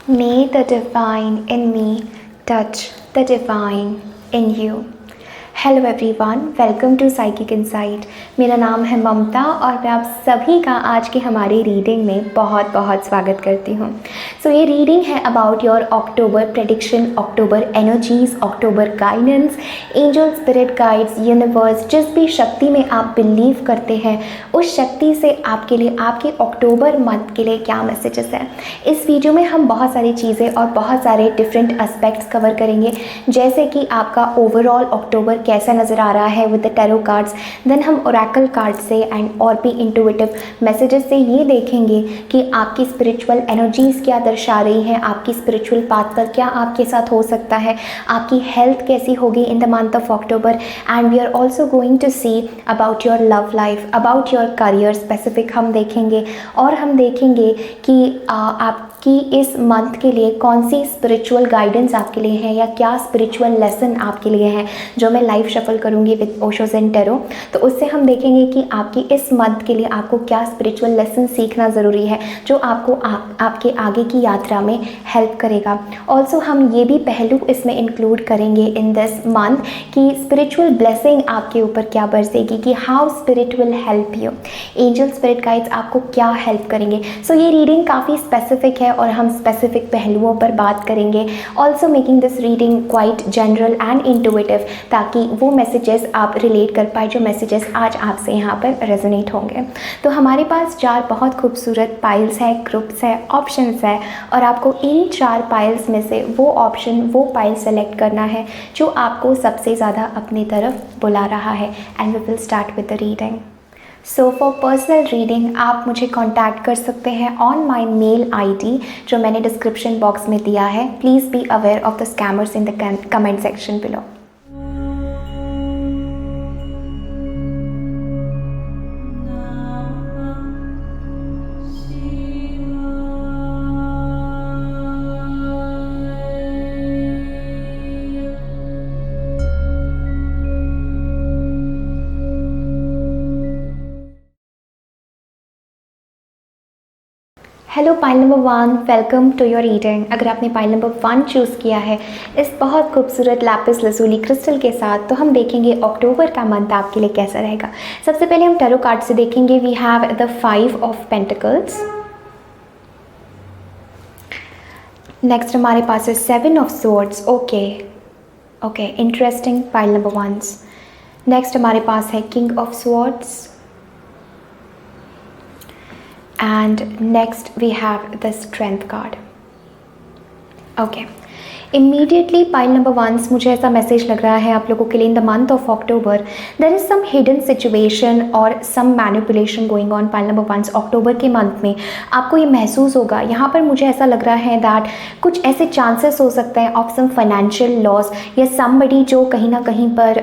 May the divine in me touch the divine in you. Hello everyone, welcome to psychic insight. मेरा नाम है ममता और मैं आप सभी का आज की हमारी रीडिंग में बहुत बहुत स्वागत करती हूँ। सो ये रीडिंग है about your October prediction, October energies, October guidance, angel spirit guides, universe, जिस भी शक्ति में आप बिलीव करते हैं उस शक्ति से आपके लिए आपके अक्टूबर मंथ के लिए क्या मैसेजेस हैं। इस वीडियो में हम बहुत सारी चीज़ें और बहुत सारे डिफरेंट एस्पेक्ट्स कवर करेंगे, जैसे कि आपका ओवरऑल अक्टूबर कैसा नज़र आ रहा है with the tarot cards. Then हम ओरेकल कार्ड से एंड और भी इंट्यूटिव मैसेजेस से ये देखेंगे कि आपकी स्पिरिचुअल एनर्जीज़ क्या दर्शा रही हैं, आपकी स्पिरिचुअल पाथ पर क्या आपके साथ हो सकता है, आपकी हेल्थ कैसी होगी in the month of October. And we are also going to see about your love life, about your career specific हम देखेंगे। और हम देखेंगे कि आपकी इस मंथ के लिए कौन सी स्पिरिचुअल गाइडेंस आपके लिए है या क्या स्पिरिचुअल लेसन आपके लिए है, जो मैं लाइव शफल करूँगी विद ओशो ज़ेन टैरो। तो उससे हम देखेंगे कि आपकी इस मंथ के लिए आपको क्या स्पिरिचुअल लेसन सीखना ज़रूरी है, जो आपको आपके आगे की यात्रा में हेल्प करेगा। ऑल्सो हम ये भी पहलू इसमें इंक्लूड करेंगे इन दिस मंथ कि स्पिरिचुअल ब्लेसिंग आपके ऊपर क्या बरसेगी, कि how spirit will help you, angel spirit guides आपको क्या हेल्प करेंगे। सो ये रीडिंग काफ़ी स्पेसिफिक है और हम स्पेसिफिक पहलुओं पर बात करेंगे। Also making this reading quite general and intuitive, ताकि वो मैसेजेस आप रिलेट कर पाए जो मैसेजेस आज आपसे यहाँ पर रेजोनेट होंगे। तो हमारे पास 4 बहुत खूबसूरत पाइल्स है, ग्रुप्स है, ऑप्शंस है, और आपको इन 4 पाइल्स में से वो ऑप्शन, वो पाइल सेलेक्ट करना है जो आपको सबसे ज़्यादा अपनी तरफ बुला रहा है। And we will start with the reading. So for personal reading आप मुझे कॉन्टैक्ट कर सकते हैं ऑन माई मेल ID जो मैंने डिस्क्रिप्शन बॉक्स में दिया है। Please be aware of the scammers in the comment section below. Hello pile number 1, welcome to your reading. अगर आपने पाइल नंबर 1 चूज़ किया है इस बहुत खूबसूरत लैपिस लसूली क्रिस्टल के साथ, तो हम देखेंगे अक्टूबर का मंथ आपके लिए कैसा रहेगा। सबसे पहले हम टैरो कार्ड से देखेंगे। We have the 5 of pentacles. Next हमारे पास है 7 of swords. Okay, interesting pile number 1। Next हमारे पास है king of swords. And next we have the strength card. Okay, immediately pile number 1 मुझे ऐसा मैसेज लग रहा है आप लोगों के लिए in the month of October there is some hidden situation और some manipulation going on. Pile number 1 अक्टूबर के मंथ में आपको ये महसूस होगा। यहाँ पर मुझे ऐसा लग रहा है दैट कुछ ऐसे चांसेस हो सकते हैं ऑफ सम फाइनेंशियल लॉस या समबडी जो कहीं ना कहीं पर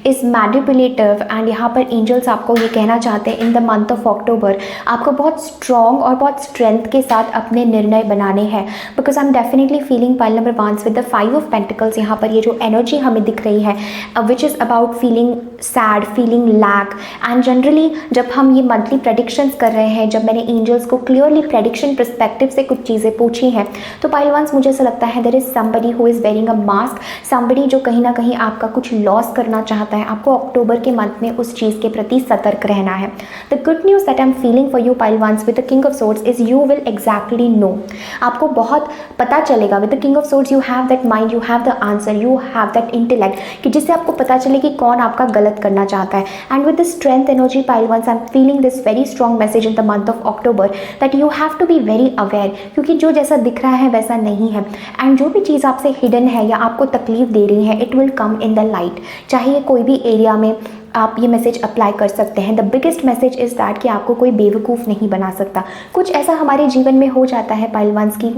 इज़ मैनिपुलेटिव। एंड यहाँ पर एंजल्स आपको ये कहना चाहते हैं इन द मंथ ऑफ अक्टूबर आपको बहुत स्ट्रॉन्ग और बहुत स्ट्रेंथ के साथ अपने निर्णय बनाने हैं, because I am definitely feeling pile number 1 with the 5 of pentacles. यहाँ पर ये जो एनर्जी हमें दिख रही है which is about feeling sad, feeling lack. And generally जब हम ये मंथली प्रेडिक्शंस कर रहे हैं, जब मैंने एंजल्स को क्लियरली प्रेडिक्शन पर्सपेक्टिव से कुछ चीज़ें पूछी हैं, तो पाइल 1 मुझे ऐसा लगता है there is somebody who is wearing a mask, somebody जो कहीं ना कहीं आपका कुछ लॉस करना चाहता है। आपको अक्टूबर के मंथ में उस चीज़ के प्रति सतर्क रहना है। The good news that I am feeling for you pile 1 with the king of swords is you will exactly know. आपको बहुत पता चलेगा with the king of swords, you have that mind, you have the answer, you have that intellect, कि जिससे आपको पता चले कि कौन आपका गलत करना चाहता है। And with the strength energy pile 1 I am feeling this very strong message in the month of October that you have to be very aware, क्योंकि जो जैसा दिख रहा है वैसा नहीं है। एंड जो भी चीज़ आपसे हिडन है या आपको तकलीफ दे रही है, it will come in the light. चाहे ये कोई भी एरिया में आप ये मैसेज अप्लाई कर सकते हैं। The biggest message is that कि आपको कोई बेवकूफ़ नहीं बना सकता। कुछ ऐसा हमारे जीवन में हो जाता है पाइल 1 की,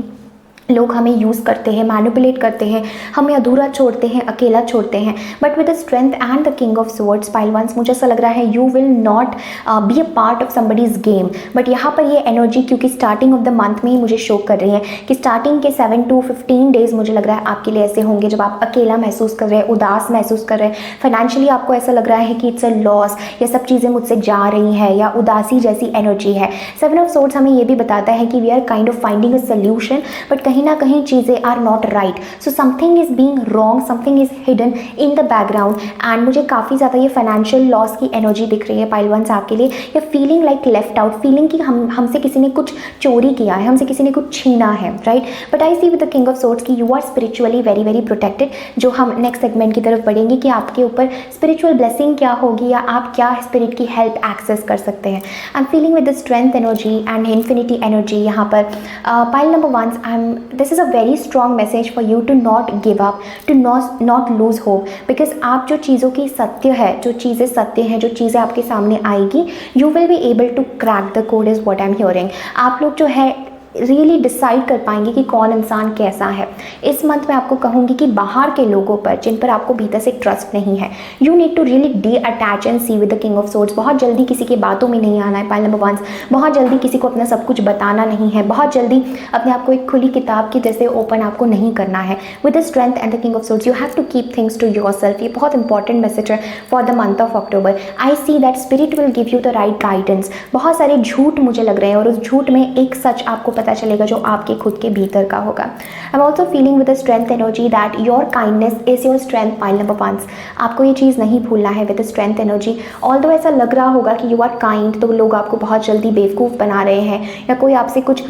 लोग हमें यूज़ करते हैं, मैनिपुलेट करते हैं, हमें अधूरा छोड़ते हैं, अकेला छोड़ते हैं। But with the strength and the king of swords pile 1 मुझे ऐसा लग रहा है you will not be a part of somebody's game. But यहाँ पर ये एनर्जी क्योंकि स्टार्टिंग ऑफ द मंथ में ही मुझे शो कर रही है कि स्टार्टिंग के 7 to 15 डेज़ मुझे लग रहा है आपके लिए ऐसे होंगे जब आप अकेला महसूस कर रहे हैं, उदास महसूस कर रहे हैं। फाइनेंशियली आपको ऐसा लग रहा है कि इट्स अ लॉस, ये सब चीज़ें मुझसे जा रही हैं या उदासी जैसी एनर्जी है। 7 ऑफ स्वॉर्ड्स हमें ये भी बताता है कि we are kind of finding a solution, but कहीं ना कहीं चीज़ें are not right, so something is being wrong, something is hidden in the background. And मुझे काफ़ी ज़्यादा ये फाइनेंशियल लॉस की एनर्जी दिख रही है पाइल वंस आपके लिए, या feeling like left out, feeling कि हमसे किसी ने कुछ चोरी किया है, हमसे किसी ने कुछ छीना है, right. But I see with the king of swords कि you are spiritually very very protected. जो हम नेक्स्ट सेगमेंट की तरफ बढ़ेंगे कि आपके ऊपर स्पिरिचुअल ब्लेसिंग क्या होगी, या आप क्या स्पिरिट की हेल्प एक्सेस कर सकते हैं। I am feeling with the strength energy and infinity energy यहाँ पर। Pile number 1, this is a very strong message for you to not give up, to not lose hope, because आप जो चीज़ों की सत्य है, जो चीज़ें सत्य हैं, जो चीज़ें आपके सामने आएगी, you will be able to crack the code is what I am hearing. आप लोग जो है रियली डिसाइड कर पाएंगे कि कौन इंसान कैसा है। इस मंथ में आपको कहूँगी कि बाहर के लोगों पर जिन पर आपको भीतर से ट्रस्ट नहीं है, you need to really detach and see with the king of swords. बहुत जल्दी किसी की बातों में नहीं आना है पाइल नंबर 1, बहुत जल्दी किसी को अपना सब कुछ बताना नहीं है, बहुत जल्दी अपने आप को एक खुली किताब की जैसे ओपन आपको नहीं करना है। With the strength and the king of swords you have to keep things to yourself. ये बहुत इंपॉर्टेंट मैसेज है for the month of October. I see that spirit will give you the right guidance. बहुत सारे झूठ मुझे लग रहे हैं और उस झूठ में एक सच आपको पता चलेगा जो आपके खुद के भीतर का होगा। आई am also feeling with the strength energy that your kindness is your strength pile number 1। आपको ये चीज़ नहीं भूलना है with the strength energy. Although ऐसा लग रहा होगा कि यू आर काइंड, तो लोग आपको बहुत जल्दी बेवकूफ़ बना रहे हैं, या कोई आपसे कुछ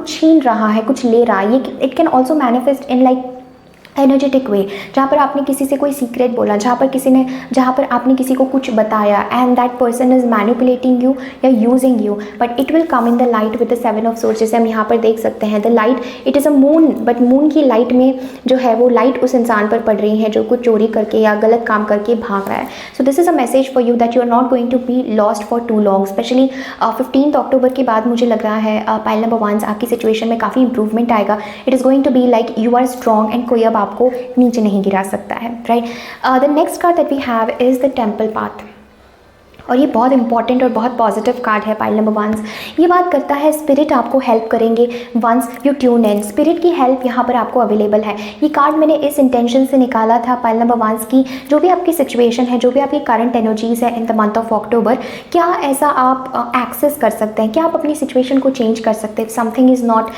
छीन रहा है, कुछ ले रहा है। ये it can also manifest in like energetic way, जहाँ पर आपने किसी से कोई सीक्रेट बोला, जहाँ पर आपने किसी को कुछ बताया and that person is manipulating you या using you, but it will come in the light with the 7 of swords. जैसे हम यहाँ पर देख सकते हैं the light, it is a moon, but moon की लाइट में जो है वो लाइट उस इंसान पर पड़ रही है जो कुछ चोरी करके या गलत काम करके भाग रहा है। So this is a message for you that you are not going to be lost for too long. Specially 15 October के बाद मुझे लग रहा है पाइल नंबर 1 आपकी सिचुएशन में काफ़ी इंप्रूवमेंट आएगा। It is going to be like you are strong and कोई अब आपको नीचे नहीं गिरा सकता है, right. The next card that we have is the temple path, और ये बहुत इंपॉर्टेंट और बहुत पॉजिटिव कार्ड है पाइल नंबर 1। ये बात करता है स्पिरिट आपको हेल्प करेंगे once you tune in. Spirit की हेल्प यहाँ पर आपको अवेलेबल है। ये कार्ड मैंने इस इंटेंशन से निकाला था पाइल नंबर 1 की, जो भी आपकी सिचुएशन है, जो भी आपकी करंट एनर्जीज है इन द मंथ ऑफ अक्टूबर, क्या ऐसा आप एक्सेस कर सकते हैं, क्या आप अपनी सिचुएशन को चेंज कर सकते हैं, something is not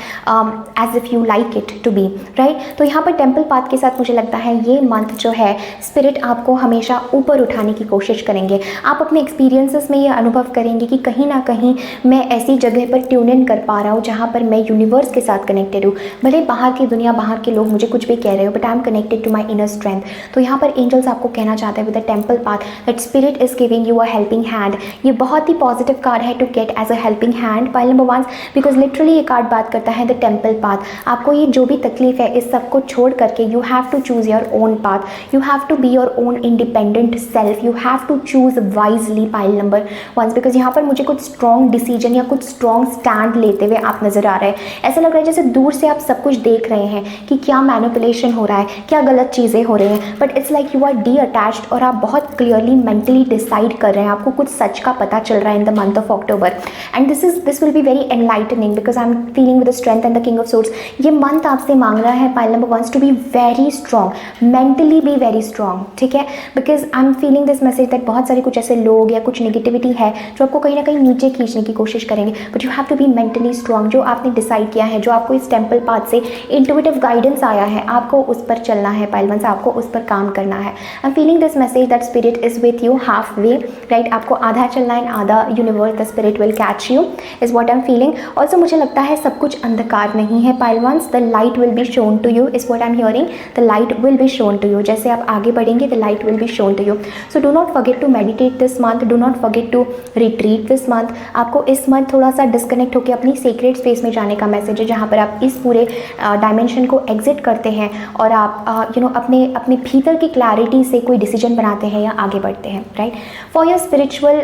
as if you like it to be, right. तो यहाँ पर टेम्पल पाथ के साथ मुझे लगता है ये मंथ जो है स्पिरिट आपको हमेशा ऊपर उठाने की कोशिश करेंगे। आप अपने एक्सपीरियंसेस में ये अनुभव करेंगे कि कहीं ना कहीं मैं ऐसी जगह पर ट्यून इन कर पा रहा हूँ जहाँ पर मैं यूनिवर्स के साथ कनेक्टेड हूँ। भले बाहर की दुनिया, बाहर के लोग मुझे कुछ भी कह रहे हो, but I am connected to my inner strength. तो यहाँ पर एंजल्स आपको कहना चाहते हैं with the temple path that spirit is giving you a helping hand. ये बहुत ही पॉजिटिव कार्ड है to get as a helping hand pile number 1, because literally ये कार्ड बात करता है द टेम्पल पाथ। आपको ये जो भी तकलीफ है इस सब को छोड़ करके you have to choose your own path, you have to be your own independent self, you have to choose wisely pile number 1, because यहाँ पर मुझे कुछ स्ट्रॉन्ग डिसीजन या कुछ स्ट्रॉन्ग स्टैंड लेते हुए आप नजर आ रहे हैं। ऐसा लग रहा है जैसे दूर से आप सब कुछ देख रहे हैं कि क्या मैनिपुलेशन हो रहा है, क्या गलत चीज़ें हो रही हैं, but it's like you R D attached और आप बहुत क्लियरली मेंटली डिसाइड कर रहे हैं। आपको कुछ सच का पता चल रहा है in the month of October, and this will be very enlightening because I am feeling with the strength and the king of swords. ये मंथ आपसे मांग रहा है pile number 1 to be very strong, mentally be very strong, ठीक है। Because I am feeling this message that बहुत सारे कुछ ऐसे लोग या कुछ नेगेटिविटी है जो आपको कहीं ना कहीं नीचे खींचने की कोशिश करेंगे, but you have to be mentally strong. जो आपने डिसाइड किया है, जो आपको इस टेम्पल पाथ से इंट्यूटिव गाइडेंस आया है, आपको उस पर चलना है पाइल 1, आपको उस पर काम करना है। I am feeling this message that spirit is with you half way, right. आपको आधा चलना है, आधा universe the spirit will catch you is what I am feeling. Also मुझे लगता है सब कुछ अंधकार नहीं है pile 1, the light will be shone to you is what I am hearing, the light will be shone to you. जैसे आप आगे बढ़ेंगे the light will be shone to you. So do not forget to meditate this month, do not forget to retreat this month. आपको इस month थोड़ा सा disconnect होकर अपनी सीक्रेट स्पेस में जाने का मैसेज है, जहाँ पर आप इस पूरे डायमेंशन को एग्जिट करते हैं और आप अपने भीतर की क्लैरिटी से कोई डिसीजन बनाते हैं या आगे बढ़ते हैं, right. For your spiritual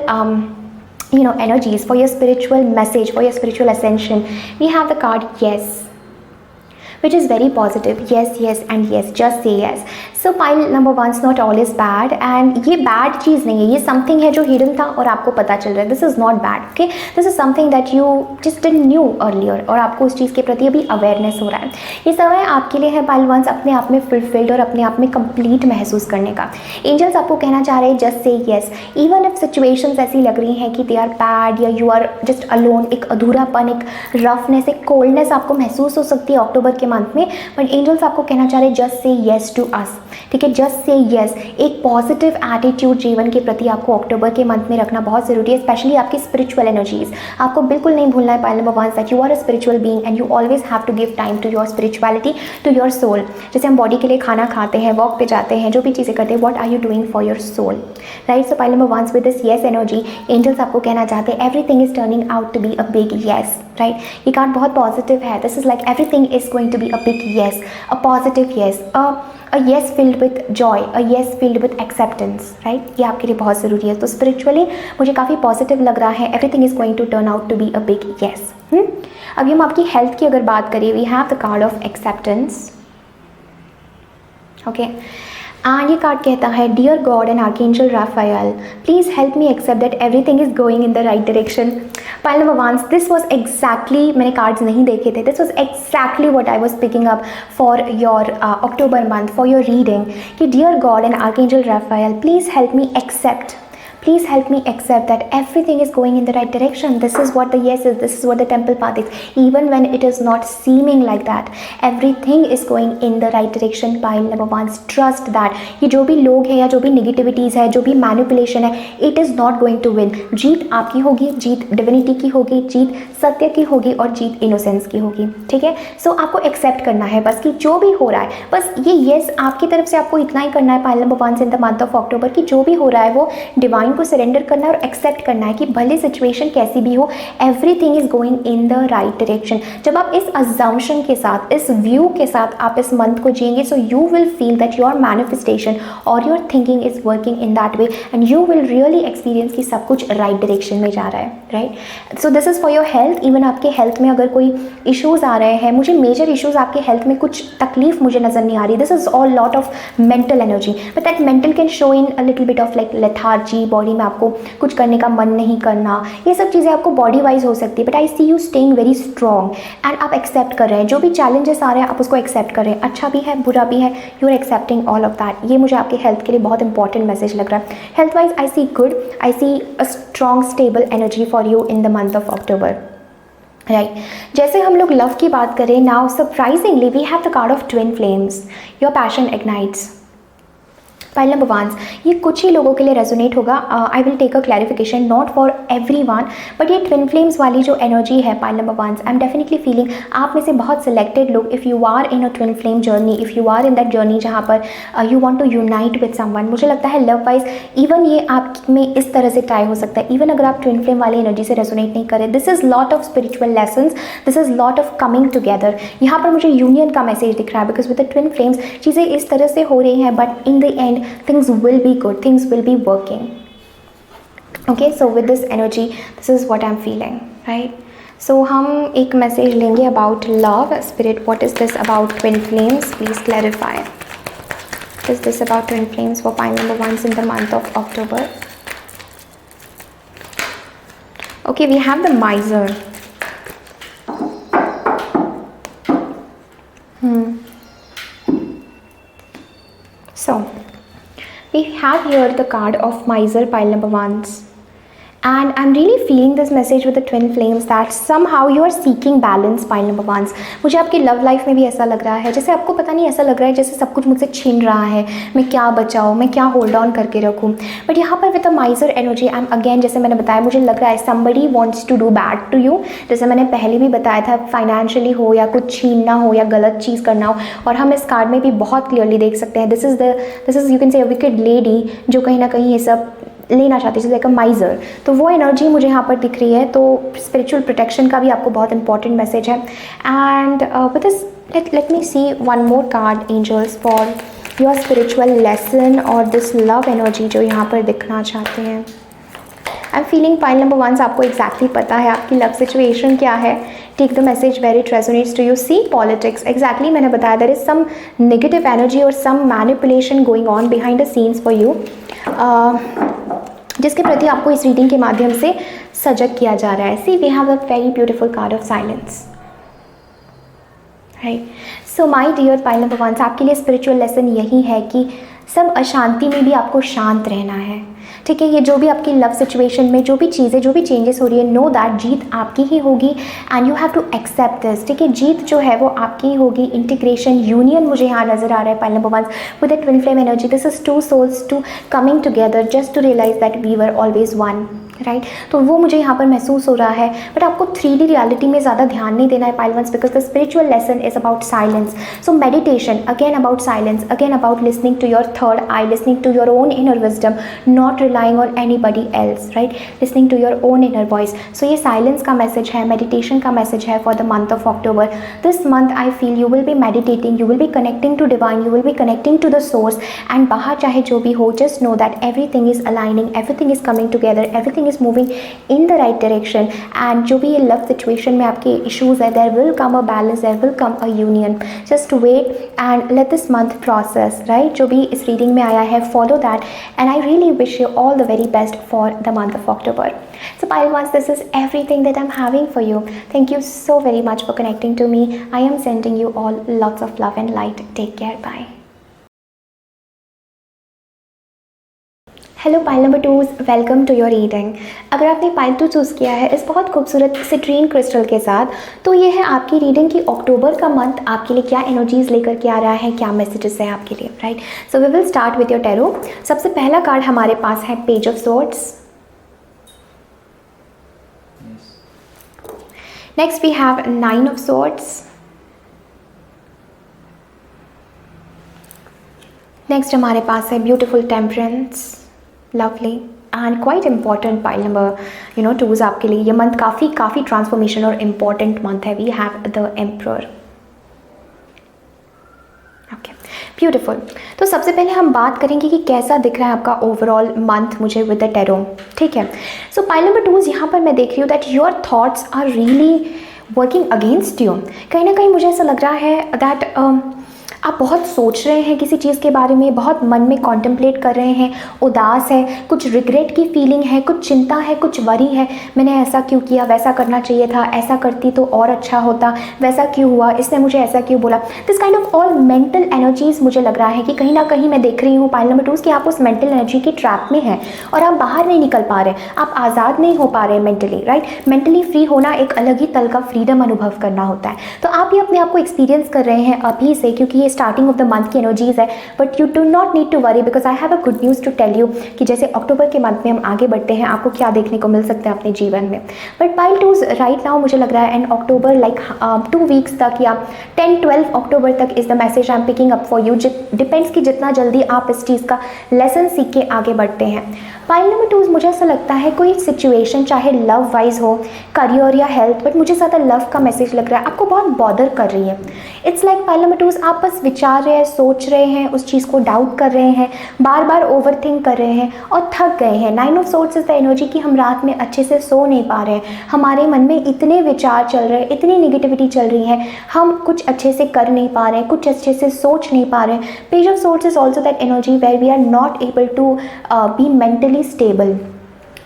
energies, for your spiritual message, for your spiritual ascension, we have the card yes, which is very positive. Yes, yes and yes, just say yes. So pile number 1, not all is bad, and ये bad चीज़ नहीं है, ये something है जो hidden था और आपको पता चल रहा है. This is not bad, okay? This is something that you just didn't knew earlier और आपको उस चीज़ के प्रति अभी awareness हो रहा है. ये समय आपके लिए है pile 1 अपने आप में fulfilled और अपने आप में complete महसूस करने का. Angels आपको कहना चाह रहे हैं just say yes, even if situations ऐसी लग रही हैं कि they are bad या you are just alone, एक अधूरापन, एक roughness, एक coldness आपको महसूस हो सकती है अक्टूबर के मंथ में, बट एंजल्स आपको कहना चाह रहे हैं just say yes to us, ठीक है, जस्ट से येस। एक पॉजिटिव एटीट्यूड जीवन के प्रति आपको अक्टूबर के मंथ में रखना बहुत ज़रूरी है, स्पेशली आपकी स्पिरिचुअल एनर्जीज। आपको बिल्कुल नहीं भूलना है pile number 1 that you are a spiritual being and you always have to give time to your spirituality, to your soul. जैसे हम बॉडी के लिए खाना खाते हैं, वॉक पे जाते हैं, जो भी चीज़ें करते हैं, what are you doing for your soul, right. So pile number 1 with this yes energy, angels आपको कहना चाहते हैं everything is turning out to be a big yes, right. ये कार्ड बहुत पॉजिटिव है, this is like everything is going to be a big yes, a positive yes, a yes filled with joy, a yes filled with acceptance, right? ये आपके लिए बहुत ज़रूरी है। तो स्पिरिचुअली मुझे काफ़ी पॉजिटिव लग रहा है, everything is going to turn out to be a big yes. अभी हम आपकी हेल्थ की अगर बात करें, we have the card of acceptance, okay. And ये कार्ड कहता है dear God and archangel Raphael, please help me accept that everything is going in the right direction. Pile number 1, this was exactly, मैंने cards नहीं देखे थे, this was exactly what I was picking up for your October month, for your reading, कि dear God and archangel Raphael, please help me accept, please help me accept that everything is going in the right direction. This is what the yes is, this is what the temple path is, even when it is not seeming like that, everything is going in the right direction. Pile number 1, trust that ये जो भी लोग हैं या जो भी negativities है, जो भी manipulation है, it is not going to win. जीत आपकी होगी, जीत divinity की होगी, जीत सत्य की होगी और जीत innocence की होगी, ठीक है। सो आपको accept करना है बस कि जो भी हो रहा है, बस ये yes आपकी तरफ से आपको इतना ही करना है pile number 1 in the month of October, कि जो भी हो रहा है वो डिवाइन को सरेंडर करना है और एक्सेप्ट करना है कि भले सिचुएशन कैसी भी हो, everything is going in the right direction. जब आप इस अजम्पशन के साथ, इस व्यू के साथ आप इस मंथ को जिएंगे, so you will feel that your manifestation और your thinking is working in that way and you will really experience कि सब कुछ राइट डायरेक्शन में जा रहा है, right. So this is for your health. Even आपके हेल्थ में अगर कोई इशूज़ आ रहे हैं, मुझे मेजर इशूज़ आपके हेल्थ में कुछ तकलीफ मुझे नज़र नहीं आ रही, this is all lot of mental energy, but that mental can show in a little bit of like lethargy, body में आपको कुछ करने का मन नहीं करना, ये सब चीज़ें आपको बॉडी वाइज हो सकती है, but I see you staying very strong and आप एक्सेप्ट कर रहे हैं, जो भी चैलेंजेस आ रहे हैं आप उसको एक्सेप्ट कर रहे हैं, अच्छा भी है बुरा भी है, you are accepting all of that. ये मुझे आपके हेल्थ के लिए बहुत इंपॉर्टेंट मैसेज लग रहा है। Health wise I see good, I see a strong stable energy for you in the month of October, right. जैसे हम लोग लव की बात करें, now surprisingly we have the card of twin flames, your passion ignites. Pile number 1, ये कुछ ही लोगों के लिए रेजोनेट होगा, I will take a clarification, not for everyone, but ये ट्विन फ्लेम्स वाली जो एनर्जी है pile number 1, I am definitely feeling आप में से बहुत सिलेक्टेड लोग, if you are in a twin flame journey, if you are in that journey जहाँ पर you want to unite with someone, मुझे लगता है लव वाइज इवन ये आप में इस तरह से टाई हो सकता है, इवन अगर आप ट्विन फ्लेम वाली एनर्जी से रेजोनेट नहीं करें, this is lot of spiritual lessons, this is lot of coming together. यहाँ पर मुझे यूनियन का मैसेज दिख रहा है, because with the twin flames चीज़ें इस तरह से हो रही हैं, but in the end things will be good, things will be working, okay। so with this energy this is what I'm feeling, right। so हम एक मैसेज लेंगे about love spirit, what is this about twin flames, please clarify, what is this about twin flames for pile number 1 in the month of October। okay, we have the miser, so we have here the card of miser, pile number 1s, and I'm really feeling this message with the twin flames that somehow you are seeking balance, pile number 1s। मुझे आपकी love life में भी ऐसा लग रहा है, जैसे आपको पता नहीं ऐसा लग रहा है जैसे सब कुछ मुझसे छीन रहा है, मैं क्या बचाऊँ, मैं क्या होल्ड ऑन करके रखूँ, बट यहाँ पर with the माइजर energy I am again, जैसे मैंने बताया, मुझे लग रहा है somebody wants to do bad to you, जैसे मैंने पहले भी बताया था, फाइनेंशियली हो या कुछ छीनना हो या गलत चीज़ करना हो, और हम इस कार्ड में भी बहुत क्लियरली देख सकते हैं, this is you can say a wicked lady जो कहीं ना कहीं ये सब लेना चाहती है, लाइक अ माइजर, तो वो एनर्जी मुझे यहाँ पर दिख रही है। तो स्पिरिचुअल प्रोटेक्शन का भी आपको बहुत इंपॉर्टेंट मैसेज है। And with this let me see one more card angels for your spiritual lesson और दिस लव एनर्जी जो यहाँ पर दिखना चाहते हैं। I am feeling pile number 1 आपको एग्जैक्टली पता है आपकी लव सिचुएशन क्या है, take the message where it resonates to you. See politics, exactly मैंने बताया, there is some negative energy और some manipulation going on behind the scenes for you, जिसके प्रति आपको इस रीडिंग के माध्यम से सजग किया जा रहा है। See we have a very beautiful card of silence, right. So my dear pile number 1, आपके लिए स्पिरिचुअल लेसन यही है कि सब अशांति में भी आपको शांत रहना है, ठीक है। ये जो भी आपकी लव सिचुएशन में जो भी चीज़ें, जो भी चेंजेस हो रही है, नो दैट जीत आपकी ही होगी and you have to accept this, ठीक है। जीत जो है वो आपकी ही होगी। इंटीग्रेशन, यूनियन मुझे यहाँ नज़र आ रहा है pile number 1 with the twin flame energy. This is two souls to coming together just to realise that we were always one, right. तो वो मुझे यहाँ पर महसूस हो रहा है। बट आपको 3D रियलिटी में ज़्यादा ध्यान नहीं देना है pile one, because the spiritual lesson is about silence. So meditation again about silence, again about listening to your third eye, listening to your own inner wisdom, not relying on anybody else, right, listening to your own inner voice. So ये silence का message है, meditation का message है for the month of October. This month I feel you will be meditating, you will be connecting to divine, you will be connecting to the source. And बाहर चाहे जो भी हो, just know that everything is aligning, everything is coming together, everything is moving in the right direction। and जो भी ये love situation में आपके issues है, there will come a balance, there will come a union। just wait and let this month process, right। जो भी इस reading में आया है, follow that and I really wish you all the very best for the month of October। so pile ones, this is everything that I'm having for you। thank you so very much for connecting to me। I am sending you all lots of love and light। take care, bye। Hello pile number 2, welcome to your reading. अगर आपने pile 2 choose किया है इस बहुत खूबसूरत citrine crystal के साथ, तो ये है आपकी रीडिंग की अक्टूबर का मंथ आपके लिए क्या एनर्जीज लेकर के आ रहा है, क्या मैसेजेस हैं आपके लिए, right. So we will start with your tarot. सबसे पहला कार्ड हमारे पास है page of swords. Next we have 9 of swords. Next हमारे पास है beautiful temperance, lovely and quite important pile number 2 आपके लिए ये मंथ काफ़ी ट्रांसफॉर्मेशन और इम्पॉर्टेंट मंथ है। We have the emperor. Okay, beautiful. तो सबसे पहले हम बात करेंगे कि कैसा दिख रहा है आपका ओवरऑल मंथ मुझे विद द टैरो, ठीक है। सो पाइल नंबर 2 यहाँ पर मैं देख रही हूँ that your thoughts are really working against you. कहीं ना कहीं मुझे ऐसा लग रहा है दैट आप बहुत सोच रहे हैं किसी चीज़ के बारे में, बहुत मन में कॉन्टेम्पलेट कर रहे हैं, उदास है, कुछ रिग्रेट की फीलिंग है, कुछ चिंता है, कुछ वरी है। मैंने ऐसा क्यों किया, वैसा करना चाहिए था, ऐसा करती तो और अच्छा होता, वैसा क्यों हुआ, इसने मुझे ऐसा क्यों बोला। This kind of all mental energies मुझे लग रहा है कि कहीं ना कहीं मैं देख रही हूँ पाइल नंबर 2 कि आप उस मेंटल एनर्जी के ट्रैप में हैं और आप बाहर नहीं निकल पा रहे, आप आज़ाद नहीं हो पा रहे मेंटली, राइट। मेंटली फ्री होना एक अलग ही तल का फ्रीडम अनुभव करना होता है। तो आप ये अपने आप को एक्सपीरियंस कर रहे हैं अभी से, क्योंकि ये स्टार्टिंग ऑफ द मंथ की एनर्जीज है। But you do not need to worry because I have a good news to tell you कि जैसे अक्टूबर के मंथ में हम आगे बढ़ते हैं, आपको क्या देखने को मिल सकता है अपने जीवन में। बट पाइल 2 राइट नाउ मुझे लग रहा है एंड अक्टूबर लाइक 2 वीक्स तक या 10-12 अक्टूबर तक is the message I am picking up for you. Depends कि जितना जल्दी आप इस चीज़ का लेसन सीख के आगे बढ़ते हैं। पाइल नंबर 2 मुझे ऐसा लगता है कोई सिचुएशन चाहे लव वाइज हो, करियर या हेल्थ, बट मुझे ज़्यादा लव का मैसेज लग रहा है, आपको बहुत बॉदर कर रही है। इट्स लाइक पाइल नंबर 2 आप बस विचार रहे हैं, सोच रहे हैं, उस चीज़ को डाउट कर रहे हैं, बार बार ओवर थिंक कर रहे हैं और थक गए हैं। 9 of swords is the energy कि हम रात में अच्छे से सो नहीं पा रहे हैं, हमारे मन में इतने विचार चल रहे हैं, इतनी निगेटिविटी चल रही है, हम कुछ अच्छे से कर नहीं पा रहे हैं, कुछ अच्छे से सोच नहीं पा रहे हैं। Page of swords is also that energy where we are not able to be mentally stable.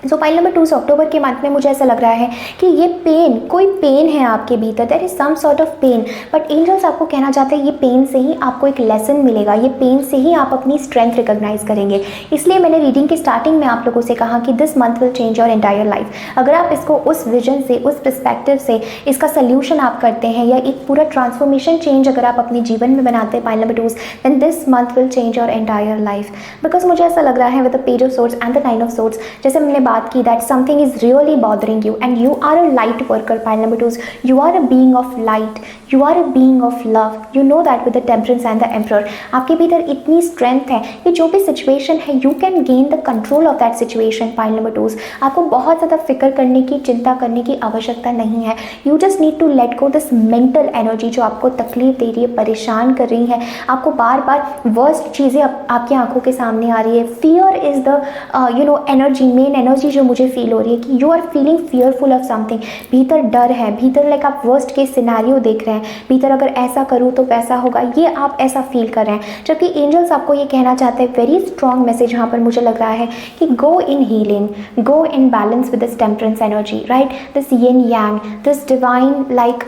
So pile number 2 October के मंथ में मुझे ऐसा लग रहा है कि ये पेन, कोई पेन है आपके भीतर, there is some sort of pain, but angels आपको कहना चाहते हैं ये पेन से ही आपको एक लेसन मिलेगा, ये पेन से ही आप अपनी स्ट्रेंथ रिकॉग्नाइज करेंगे। इसलिए मैंने रीडिंग के स्टार्टिंग में आप लोगों से कहा कि this month will change your entire life. अगर आप इसको उस विजन से, उस पर्सपेक्टिव से इसका सोल्यूशन आप करते हैं या एक पूरा ट्रांसफॉर्मेशन चेंज अगर आप अपने जीवन में बनाते हैं pile number 2, then this month will change your entire life. Because मुझे ऐसा लग रहा है with the page of swords and the 9 of swords, जैसे हमने बात की that something is really bothering you and you are a light worker pile number 2, you are a being of light, you are a being of love, you know that with the temperance and the emperor आपके भीतर इतनी strength है कि जो भी situation है you can gain the control of that situation pile number 2। आपको बहुत ज़्यादा फिक्र करने की, चिंता करने की आवश्यकता नहीं है। you just need to let go this mental energy जो आपको तकलीफ दे रही है, परेशान कर रही है, आपको बार बार worst चीज़ें आपकी आंखों के सामने आ रही है। fear is the energy, main energy जो मुझे फील हो रही है कि you are feeling fearful of something. भीतर डर है, भीतर लाइक आप वर्स्ट केस सिनेरियो देख रहे हैं, भीतर अगर ऐसा करूँ तो वैसा होगा, ये आप ऐसा फील कर रहे हैं। जबकि एंजल्स आपको ये कहना चाहते हैं, वेरी स्ट्रॉन्ग मैसेज यहाँ पर मुझे लग रहा है कि go in healing, go in balance with this temperance energy, right, this yin yang, this divine like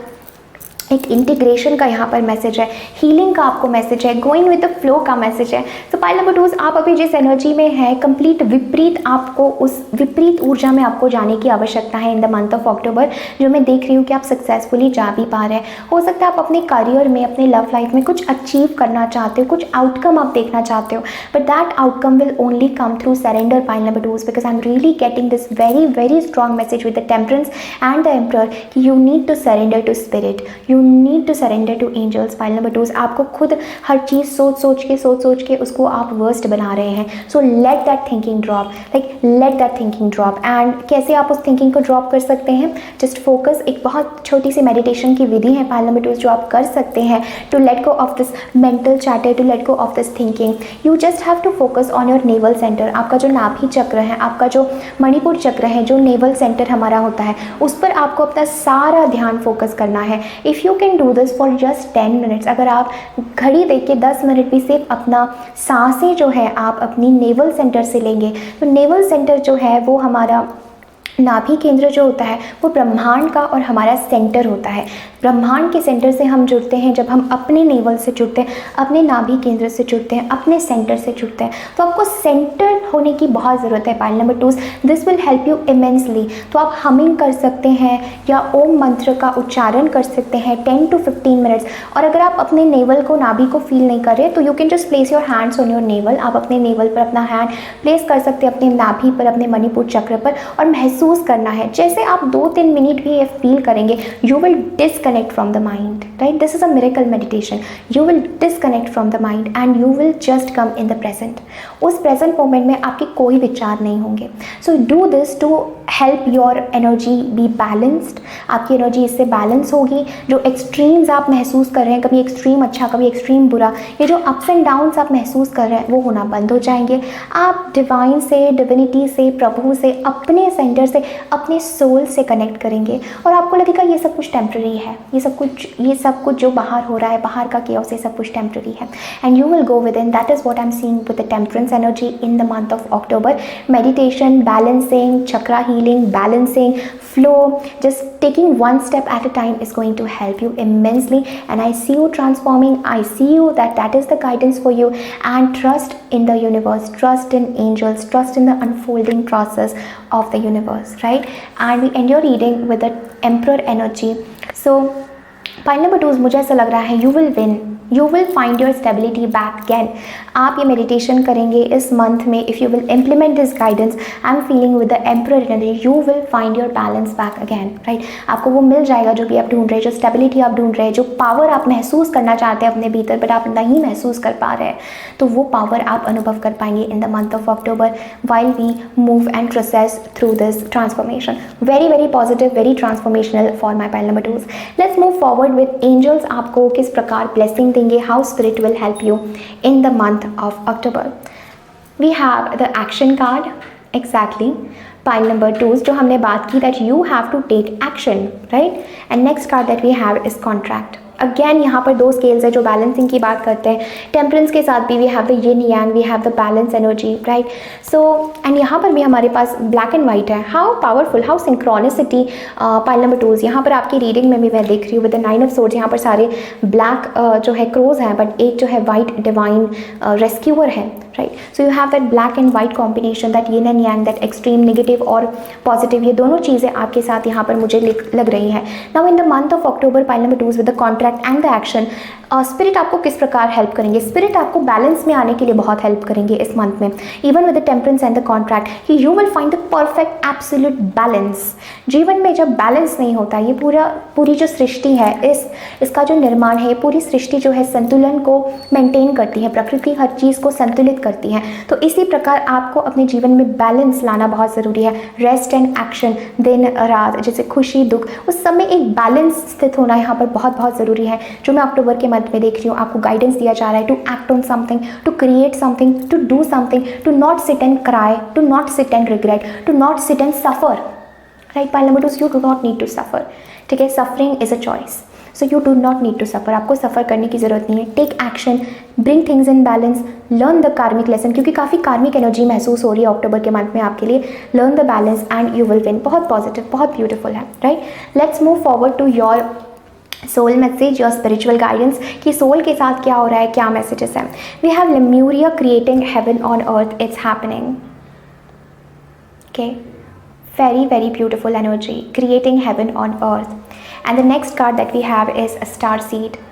एक इंटीग्रेशन का यहाँ पर मैसेज है, हीलिंग का आपको मैसेज है, गोइंग विद द फ्लो का मैसेज है। तो पाइल नंबर 2 आप अभी जिस एनर्जी में है, कंप्लीट विपरीत, आपको उस विपरीत ऊर्जा में आपको जाने की आवश्यकता है in the month of October, जो मैं देख रही हूँ कि आप सक्सेसफुली जा भी पा रहे हैं। हो सकता है आप अपने करियर में, अपने लव लाइफ में कुछ अचीव करना चाहते हो, कुछ आउटकम आप देखना चाहते हो, but that outcome will only come through surrender pile number 2, because I am really getting this very very strong message with the temperance and the emperor कि you need to surrender to spirit, you need to surrender to angels. Pile number 2 आपको खुद हर चीज़ सोच सोच के उसको आप worst बना रहे हैं। So let that thinking drop, like let that thinking drop. And कैसे आप उस थिंकिंग को ड्रॉप कर सकते हैं? जस्ट फोकस, एक बहुत छोटी सी मेडिटेशन की विधि है पाइल नंबर 2 जो आप कर सकते हैं to let go of this mental chatter, to let go of this thinking. You just have to focus on your navel centre. आपका जो नाभि चक्र है, आपका जो मणिपुर चक्र है, जो नेवल सेंटर हमारा होता है, उस पर आपको अपना सारा ध्यान फोकस करना है। If you can do this for just 10 minutes, अगर आप घड़ी देख के 10 मिनट भी सिर्फ अपना सांसें जो है आप अपनी नेवल सेंटर से लेंगे, तो नेवल सेंटर जो है वो हमारा नाभि केंद्र जो होता है वो ब्रह्मांड का और हमारा सेंटर होता है। ब्रह्मांड के सेंटर से हम जुड़ते हैं जब हम अपने नेवल से जुड़ते हैं, अपने नाभि केंद्र से जुड़ते हैं, अपने सेंटर से जुड़ते हैं। तो आपको सेंटर होने की बहुत ज़रूरत है pile number 2। This will help you immensely. तो आप हमिंग कर सकते हैं या ओम मंत्र का उच्चारण कर सकते हैं 10 to 15 मिनट्स। और अगर आप अपने नेवल को, नाभि को फील नहीं कर रहे तो you can just place your hands on your naval. आप अपने नेवल पर अपना हैंड प्लेस कर सकते हैं, अपने नाभि पर, अपने मणिपुर चक्र पर, और महसूस करना है। जैसे आप 2-3 मिनट भी ये फील करेंगे, you will disconnect from the mind, right? This is a miracle meditation. You will disconnect from the mind and you will just come in the present. उस प्रेजेंट मोमेंट में आपके कोई विचार नहीं होंगे। So do this to help your energy be balanced. आपकी energy इससे balance होगी। जो एक्सट्रीम्स आप महसूस कर रहे हैं, कभी एक्सट्रीम अच्छा, कभी एक्सट्रीम बुरा, ये जो अप्स एंड डाउन्स आप महसूस कर रहे हैं वो होना बंद हो जाएंगे। आप डिवाइन से, डिविनिटी से, प्रभु से, अपने सेंटर से, अपने सोल से कनेक्ट करेंगे और आपको लगेगा ये सब कुछ टेम्प्रेरी है। ये सब कुछ जो बाहर हो रहा है, बाहर का केओस, ये सब कुछ टेम्प्रेरी है। And you will go with in. That is what I am seeing with the temperance energy in the month of October. Meditation, balancing, chakra healing, balancing, flow, just taking one step at a time is going to help you immensely, and I see you transforming. I see you that is the guidance for you, and trust in the universe, trust in angels, trust in the unfolding process of the universe, right? And we end your reading with the emperor energy. So pile number 2 मुझे ऐसा लग रहा है you will win, you will find your stability back again. आप ये meditation करेंगे इस month में, if you will implement this guidance, I am feeling with the emperor energy, you will find your balance back again, right? आपको वो मिल जाएगा जो भी आप ढूंढ रहे हैं, जो स्टेबिलिटी आप ढूंढ रहे हैं, जो पावर आप महसूस करना चाहते हैं अपने भीतर बट आप नहीं महसूस कर पा रहे हैं, तो वो पावर आप अनुभव कर पाएंगे in the month of October while we move and process through this transformation. Very very positive, very transformational for my pile number 2। Let's move forward with angels. आपको किस प्रकार ब्लेसिंग देंगे, how spirit will help you in the month of October. We have the action card, exactly. Pile number 2 जो हमने बात की that you have to take action, right? And next card that we have is contract. Again यहाँ पर 2 scales है जो balancing की बात करते हैं। टेम्परेंस के साथ भी we have the yin yang, we have the balance energy, right? So and यहाँ पर भी हमारे पास ब्लैक एंड वाइट है। How powerful, how synchronicity. Pile number 2 यहाँ पर आपकी रीडिंग में भी मैं देख रही हूँ विद द 9 ऑफ सोर्ड्स। यहाँ पर सारे ब्लैक जो है क्रोज हैं, बट एक जो है वाइट डिवाइन रेस्क्यूअर है, right? So you have that black and white combination, that yin and Yang, that extreme negative और पॉजिटिव, ये दोनों चीज़ें आपके साथ यहाँ पर मुझे लग रही हैं। Now in the month of October pile number 2 with the contract and the action, spirit आपको किस प्रकार हेल्प करेंगे? स्पिरिट आपको बैलेंस में आने के लिए बहुत हेल्प करेंगे इस मंथ में। Even with the temperance and the contract, you will find the perfect absolute balance. जीवन में जब बैलेंस नहीं होता, ये पूरी जो सृष्टि है, इसका जो निर्माण है, पूरी सृष्टि जो है संतुलन को मेंटेन करती है, प्रकृति हर चीज़ को संतुलित करती है। तो इसी प्रकार आपको अपने जीवन में बैलेंस लाना बहुत ज़रूरी है। रेस्ट एंड एक्शन, दिन रात, जैसे खुशी दुख, उस सब में एक बैलेंस स्थित होना यहाँ पर बहुत बहुत ज़रूरी है, जो मैं अक्टूबर के मंथ में देख रही हूँ। आपको गाइडेंस दिया जा रहा है to act on something, to create something, to do something, to not sit and cry, to not sit and regret, to not sit and suffer, right? Pile number 2, you do not need to suffer, ठीक है? Suffering is a choice, so you do not need to suffer. आपको suffer करने की ज़रूरत नहीं है। Take action, bring things in balance, learn the karmic lesson, क्योंकि काफ़ी कार्मिक एनर्जी महसूस हो रही है अक्टूबर के मंथ में आपके लिए। Learn the balance and you will win. बहुत पॉजिटिव, बहुत ब्यूटीफुल है, right? Let's move forward to your soul message, your spiritual guidance कि सोल के साथ क्या हो रहा है, क्या मैसेजेस हैं. We have Lemuria creating heaven on earth, it's happening. Okay, very beautiful energy, creating heaven on earth. And the next card that we have is a star seed.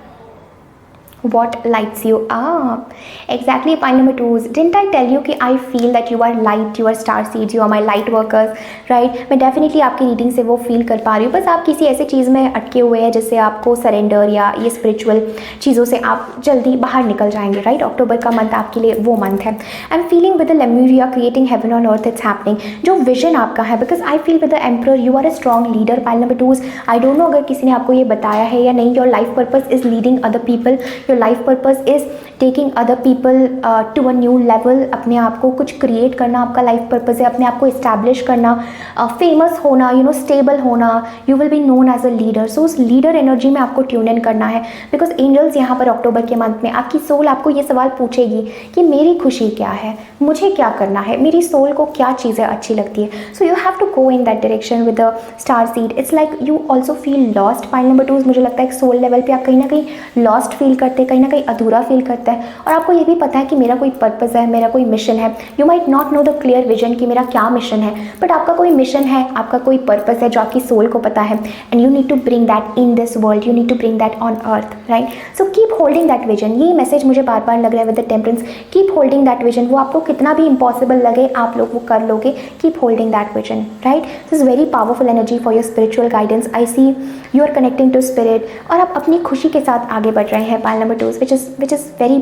What lights you up? Exactly, pile number 2. Didn't I tell you कि I feel that you are light, you are star seeds, you are my light workers, right? मैं definitely आपकी reading से वो feel कर पा रही हूँ. बस आप किसी ऐसी चीज़ में अटके हुए हैं जिससे आपको सरेंडर या ये स्पिरिचुअल चीज़ों से आप जल्दी बाहर निकल जाएंगे, राइट? अक्टूबर का मंथ आपके लिए वो मंथ है. I am feeling with the Lemuria creating heaven on earth, it's happening. जो विजन आपका है, because I feel with the emperor you are a strong leader. Pile number 2. I don't know अगर किसी ने आपको ये बताया है या नहीं. Your life purpose is leading other people, life purpose is taking other people to a new level. अपने आप को कुछ क्रिएट करना आपका लाइफ पर्पस है, अपने आप को इस्टेब्लिश करना, फेमस होना, स्टेबल होना. You will be known as a leader. So उस लीडर एनर्जी में आपको ट्यून इन करना है, बिकॉज एंजल्स यहाँ पर अक्टूबर के मंथ में आपकी सोल आपको ये सवाल पूछेगी कि मेरी खुशी क्या है, मुझे क्या करना है, मेरी सोल को क्या चीज़ें अच्छी लगती है. So you have to go in that direction with the star seed. It's like you also feel lost. Pile number 2. मुझे लगता है कि सोल लेवल पे आप कहीं ना कहीं लॉस्ट फील करते हैं, कहीं ना कहीं अधूरा फील करते हैं, और आपको ये भी पता है कि मेरा कोई पर्पस है, मेरा कोई मिशन है. You might not know the clear vision कि मेरा क्या मिशन है, बट आपका कोई मिशन है, आपका कोई पर्पस है जो आपकी सोल को पता है. And you need to bring that in this world, you need to bring that on earth, right? So keep holding that vision. ये मैसेज मुझे बार बार लग रहा है with the temperance. Keep holding that vision. वो आपको कितना भी इम्पॉसिबल लगे, आप लोग वो कर लोगे. Keep holding that vision, right? This is very powerful energy for your spiritual guidance. I see you are connecting to spirit और आप अपनी खुशी के साथ आगे बढ़ रहे हैं. Pile number 2, which is very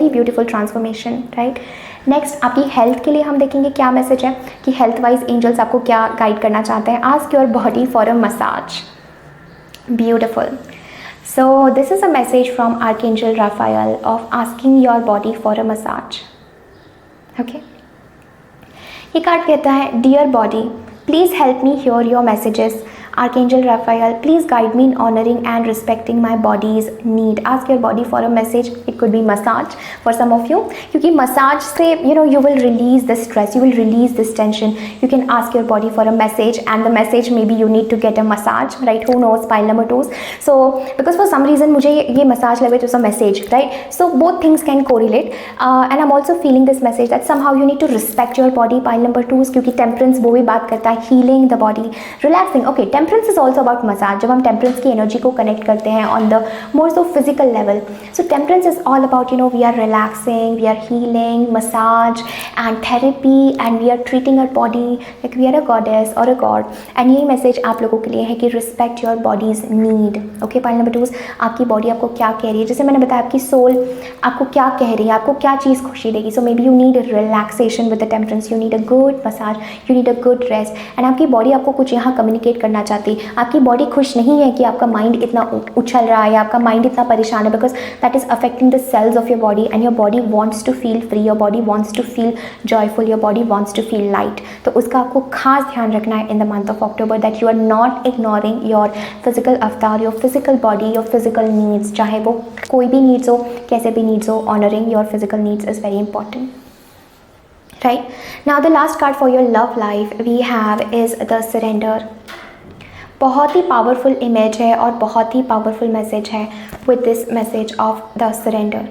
beautiful transformation, right? Next आपकी हेल्थ के लिए हम देखेंगे क्या मैसेज है कि हेल्थ वाइज एंजल्स आपको क्या गाइड करना चाहते हैं. Ask your body for a massage. Beautiful. So this is a message from archangel Raphael of asking your body for a massage. Okay, ये कार्ड कहता है dear body please help me hear your messages. Archangel Raphael, please guide me in honoring and respecting my body's need. Ask your body for a message. It could be massage for some of you. क्योंकि massage से you will release the stress, you will release this tension. You can ask your body for a message, and the message maybe you need to get a massage, right? Who knows? Pile number 2. So because for some reason मुझे ये massage लगे तो some message, right? So both things can correlate. And I'm also feeling this message that somehow you need to respect your body. Pile number 2, क्योंकि temperance वो भी बात करता है healing the body, relaxing. Okay, temperance is also about massage. जब हम temperance की energy को कनेक्ट करते हैं on the more so physical level, so temperance is all about we are relaxing, we are healing, massage and therapy, and we are treating our body like we are a goddess और a god. And यही message आप लोगों के लिए है कि respect your body's need. Okay, point number 2, आपकी body आपको क्या कह रही है. जैसे मैंने बताया आपकी सोल आपको क्या कह रही है, आपको क्या चीज़ खुशी देगी. So may be you need relaxation with the temperance, you need a good massage, you need a good rest. And आपकी बॉडी आपको कुछ यहाँ कम्युनिकेट करना चाहती. आपकी बॉडी खुश नहीं है कि आपका माइंड इतना उछल रहा है या आपका माइंड इतना परेशान है, because that is affecting the cells of your body, and your body wants to feel free, your body wants to feel joyful, your body wants to feel light. तो उसका आपको खास ध्यान रखना है in the month of October, that you are not ignoring your physical avatar, your physical body, your physical needs. चाहे वो कोई भी नीड्स हो, कैसे भी नीड्स हो, honouring your physical needs is very important. Right now the last card for your love life we have is the surrender. बहुत ही powerful image है और बहुत ही पावरफुल मैसेज है with this message of the surrender.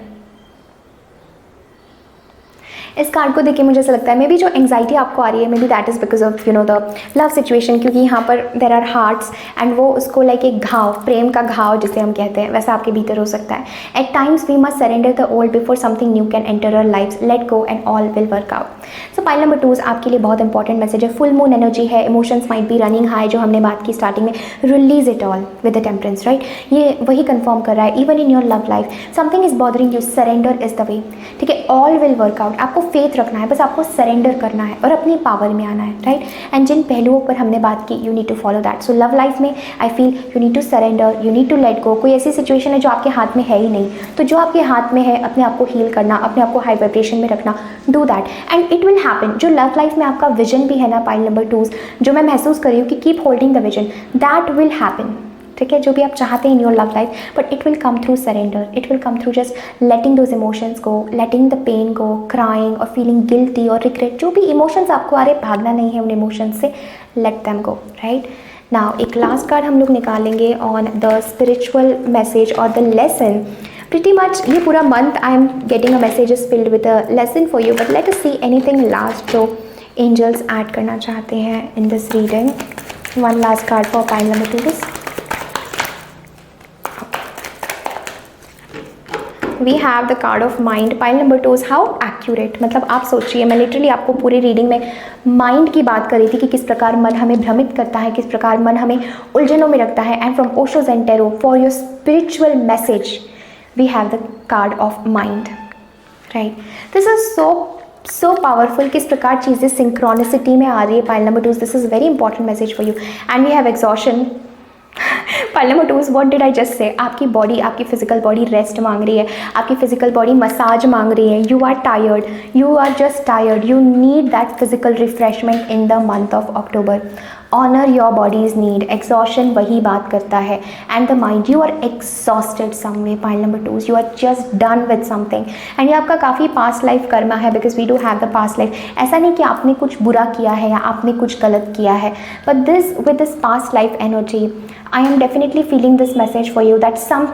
इस card को देखिए मुझे ऐसा लगता है मे बी जो एंग्जाइटी आपको आ रही है, may be that is because of the love situation, क्योंकि यहाँ पर देर आर हार्ट्स एंड वो उसको लाइक एक घाव, प्रेम का घाव जिसे हम कहते हैं, वैसा आपके भीतर हो सकता है. At times we must surrender the old before something new can enter our life. Let go and all will work out. So pile number 2 आपके लिए बहुत इंपॉर्टेंट मैसेज है. फुल मून एनर्जी है, emotions might be running high, जो हमने बात की starting में. Release it all with the temperance, right? ये वही कंफर्म कर रहा है. Even in your love life something is bothering you, surrender is the way. ठीक है, ऑल विल वर्क आउट. आपको फेथ रखना है, बस आपको सरेंडर करना है और अपनी पावर में आना है, राइट? एंड जिन पहलुओं पर हमने बात की, you need to follow that. So love life में I feel you need to surrender, you need to let go. कोई ऐसी सिचुएशन है जो आपके हाथ में है ही नहीं, तो जो आपके हाथ में है अपने आप को हील करना, अपने आप को हाई वाइब्रेशन में रखना, do that and it will happen. जो लव लाइफ में आपका विजन भी है ना, पाइल नंबर 2, जो मैं महसूस कर रही हूँ कि keep holding the vision, that will happen. ठीक है, जो भी आप चाहते हैं in your love life, but it will come through surrender. It will come through just letting those emotions go, letting the pain go, crying और feeling guilty और regret. जो भी इमोशंस आपको आ रहे, भागना नहीं है उन इमोशंस से, let them go, right? Now एक लास्ट कार्ड हम लोग निकालेंगे ऑन द स्पिरिचुअल मैसेज और द लेसन. Pretty much ये पूरा month I am getting a messages filled with a lesson for you, but let us see anything last जो angels add करना चाहते हैं in this reading. One last card for pile number 2 is we have the card of mind. pile number 2 is how accurate. मतलब आप सोचिए, मैं literally आपको पूरी रीडिंग में माइंड की बात कर रही थी कि किस प्रकार मन हमें भ्रमित करता है, किस प्रकार मन हमें उलझनों में रखता है. And from Osho and tarot for your spiritual message we have the card of mind, right? This is so powerful. किस प्रकार चीज़ें synchronicity में आ रही है. pile number 2, this is very important message for you. And we have exhaustion. pile number 2 is what did I just say? आपकी body, आपकी physical body rest मांग रही है, आपकी फिजिकल बॉडी मसाज मांग रही है. You are tired, you are just tired, you need that physical refreshment in the month of October. Honour your body's need. Exhaustion वही बात करता है. And the mind, you are exhausted some way. pile number 2, you are just done with something. And ये आपका काफ़ी past life karma है, because we do have the past life. ऐसा नहीं कि आपने कुछ बुरा किया है या आपने कुछ गलत किया है, but this with this past life energy I am definitely feeling this message for you that some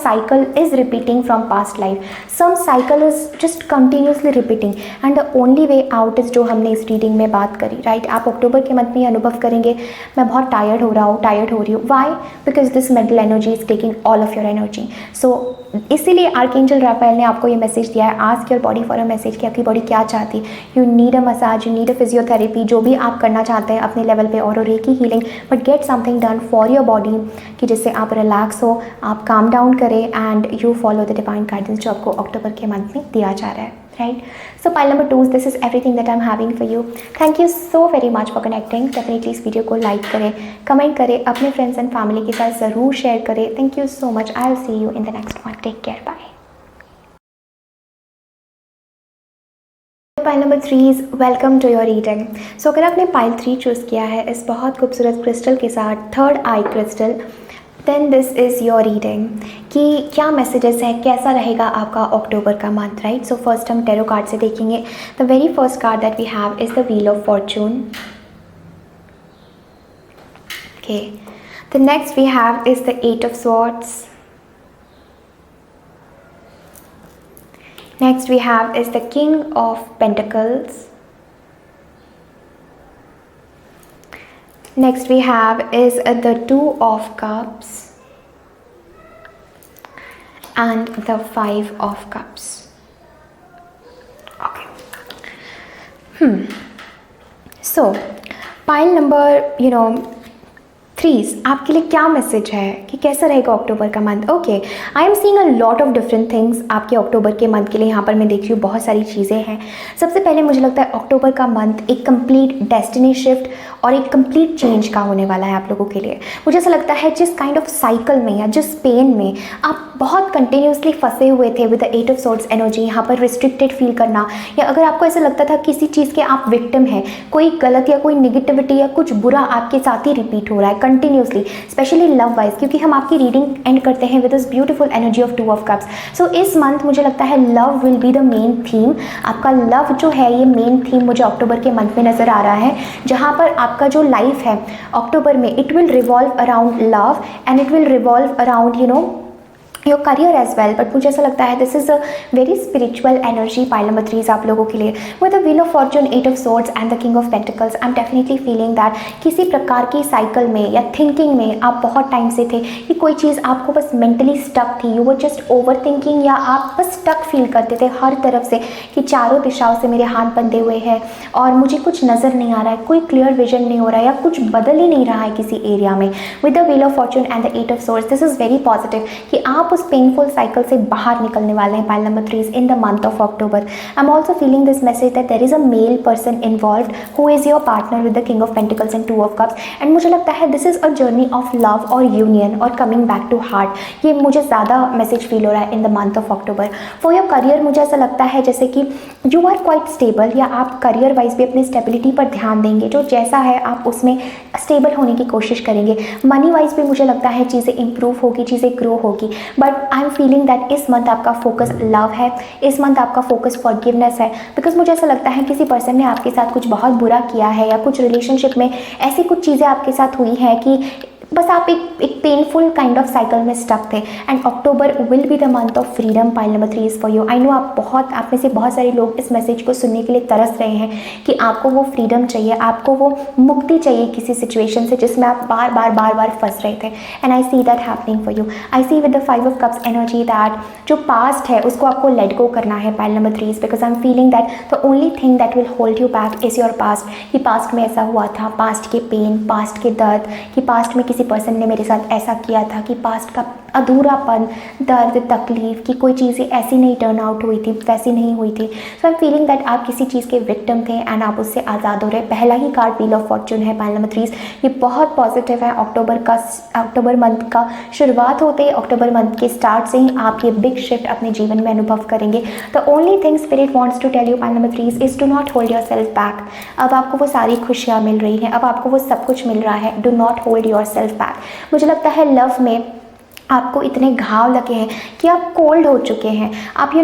cycle is repeating from past life. Some cycle is just continuously repeating and the only way out is जो हमने इस reading में बात करी, right? आप अक्टूबर के month में अनुभव करेंगे मैं बहुत टायर्ड हो रहा हूँ, टायर्ड हो रही हूँ. Why? Because this mental energy is taking all of your energy. So इसीलिए आर्कएंजल राफेल ने आपको ये मैसेज दिया है, ask your body for a message कि आपकी बॉडी क्या चाहती है. You need a massage, you need a physiotherapy, जो भी आप करना चाहते हैं अपने लेवल पे, और recce healing, but get something done for your body कि जिससे आप रिलैक्स हो, आप काम डाउन करें and you follow the divine guidance जो आपको अक्टूबर के मंथ में दिया जा रहा है, right? So pile number 2, this is everything that I am having for you. Thank you so very much for connecting. Definitely इस वीडियो को लाइक करें, कमेंट करें, अपने फ्रेंड्स एंड फैमिली के साथ ज़रूर शेयर करें. Thank you so much. I will see you in the next one. Take care, bye. Pile number 3 is welcome to your reading. So अगर आपने पाइल 3 चूज़ किया है इस बहुत खूबसूरत क्रिस्टल के साथ, third eye crystal, then this is your reading कि क्या मैसेजेस है, कैसा रहेगा आपका अक्टूबर का मंथ, राइट? सो फर्स्ट हम टैरो कार्ड से देखेंगे. The very first card that we have is the wheel of fortune. Okay, the next we have is the 8 of swords. Next we have is the King of Pentacles. Next we have is the 2 of Cups and the 5 of Cups. Okay. So pile number 3 आपके लिए क्या message है कि कैसा रहेगा अक्टूबर का month. Okay, I am seeing a lot of different things आपके अक्टूबर के मंथ के लिए. यहाँ पर मैं देख रही हूँ बहुत सारी चीज़ें हैं. सबसे पहले मुझे लगता है अक्टूबर का मंथ एक कंप्लीट डेस्टिनी शिफ्ट और एक कंप्लीट चेंज का होने वाला है आप लोगों के लिए. मुझे ऐसा लगता है जिस काइंड ऑफ साइकिल में या जिस पेन में आप बहुत कंटिन्यूसली फंसे हुए थे with the 8 of swords energy, यहाँ पर रिस्ट्रिक्टेड फील करना, या अगर आपको ऐसा लगता था किसी चीज़ के आप विक्टिम हैं, कोई गलत या कोई निगेटिविटी या कुछ बुरा आपके साथ ही रिपीट हो रहा है कंटिन्यूसली, स्पेशली लव वाइज, क्योंकि हम आपकी रीडिंग एंड करते हैं with this beautiful energy of 2 of cups. सो इस मंथ मुझे लगता है love will be the main theme. आपका लव जो है ये मेन थीम मुझे अक्टूबर के मंथ में नज़र आ रहा है, जहाँ पर आपका जो लाइफ है अक्टूबर में it will revolve around love and it will revolve around your career as well. But मुझे ऐसा लगता है this is a very spiritual energy pile number 3 आप लोगों के लिए with the wheel of fortune, 8 of swords and the king of pentacles. I am definitely feeling that किसी प्रकार की साइकिल में या थिंकिंग में आप बहुत टाइम से थे कि कोई चीज़ आपको बस मेंटली स्टक थी, you were just over thinking, या आप बस स्टक फील करते थे हर तरफ से कि चारों दिशाओं से मेरे हाथ बंधे हुए हैं और मुझे कुछ नज़र नहीं आ रहा है, कोई क्लियर विजन नहीं हो रहा है, या कुछ बदल ही नहीं रहा है किसी एरिया में. With the wheel of Fortune and the 8 of swords, this is very positive कि आप उस पेनफुल साइकिल से बाहर निकलने वाले हैं. Pile number 3 in the month of October. I am also feeling this message that there is a male person involved who is your partner with the king of pentacles and 2 of cups. And मुझे लगता है this is a journey of love और union और coming back to heart. ये मुझे ज़्यादा message feel हो रहा है in the month of October. For your career मुझे ऐसा लगता है जैसे कि यू आर क्वाइट स्टेबल, या आप करियर वाइज भी अपनी स्टेबिलिटी पर ध्यान देंगे, जो जैसा है आप उसमें स्टेबल होने की कोशिश करेंगे. मनी वाइज भी मुझे लगता है चीज़ें इंप्रूव होगी, चीज़ें ग्रो होगी. But I am feeling that इस मंथ आपका फोकस लव है, इस मंथ आपका फोकस फॉरगिवनेस है, बिकॉज मुझे ऐसा लगता है किसी पर्सन ने आपके साथ कुछ बहुत बुरा किया है या कुछ रिलेशनशिप में ऐसी कुछ चीज़ें आपके साथ हुई हैं कि बस आप एक पेनफुल काइंड ऑफ साइकिल में स्टक थे। And October will be the month of freedom. Pile number 3 is for you. I know आप में से बहुत सारे लोग इस मैसेज को सुनने के लिए तरस रहे हैं कि आपको वो फ्रीडम चाहिए, आपको वो मुक्ति चाहिए किसी सिचुएशन से जिसमें आप बार बार फंस रहे थे। And I see that happening for you. I see with the 5 of cups energy that जो पास्ट है उसको आपको लेट गो करना है pile number 3, because I am feeling that the only thing that will hold you back is your past. कि past में ऐसा हुआ था, पास्ट के पेन, पास्ट के दर्द, कि पास्ट में किसी पर्सन ने मेरे साथ ऐसा किया था, कि पास्ट का अधूरापन, दर्द, तकलीफ, कि कोई चीज़ें ऐसी नहीं टर्न आउट हुई थी, वैसी नहीं हुई थी। सो आई एम फीलिंग दैट आप किसी चीज़ के विक्टिम थे एंड आप उससे आज़ाद हो रहे। पहला ही कार्ड व्हील ऑफ फॉर्चून है पाइल नंबर 3। ये बहुत पॉजिटिव है। अक्टूबर मंथ का शुरुआत होते ही, अक्टूबर मंथ के स्टार्ट से ही आप ये बिग शिफ्ट अपने जीवन में अनुभव करेंगे। The only thing spirit wants to tell you pile number 3 is to not hold yourself back. अब आपको वो सारी खुशियाँ मिल रही हैं, अब आपको वो सब कुछ मिल रहा है। Do not hold yourself back. मुझे लगता है लव में आपको इतने घाव लगे हैं कि आप कोल्ड हो चुके हैं। आप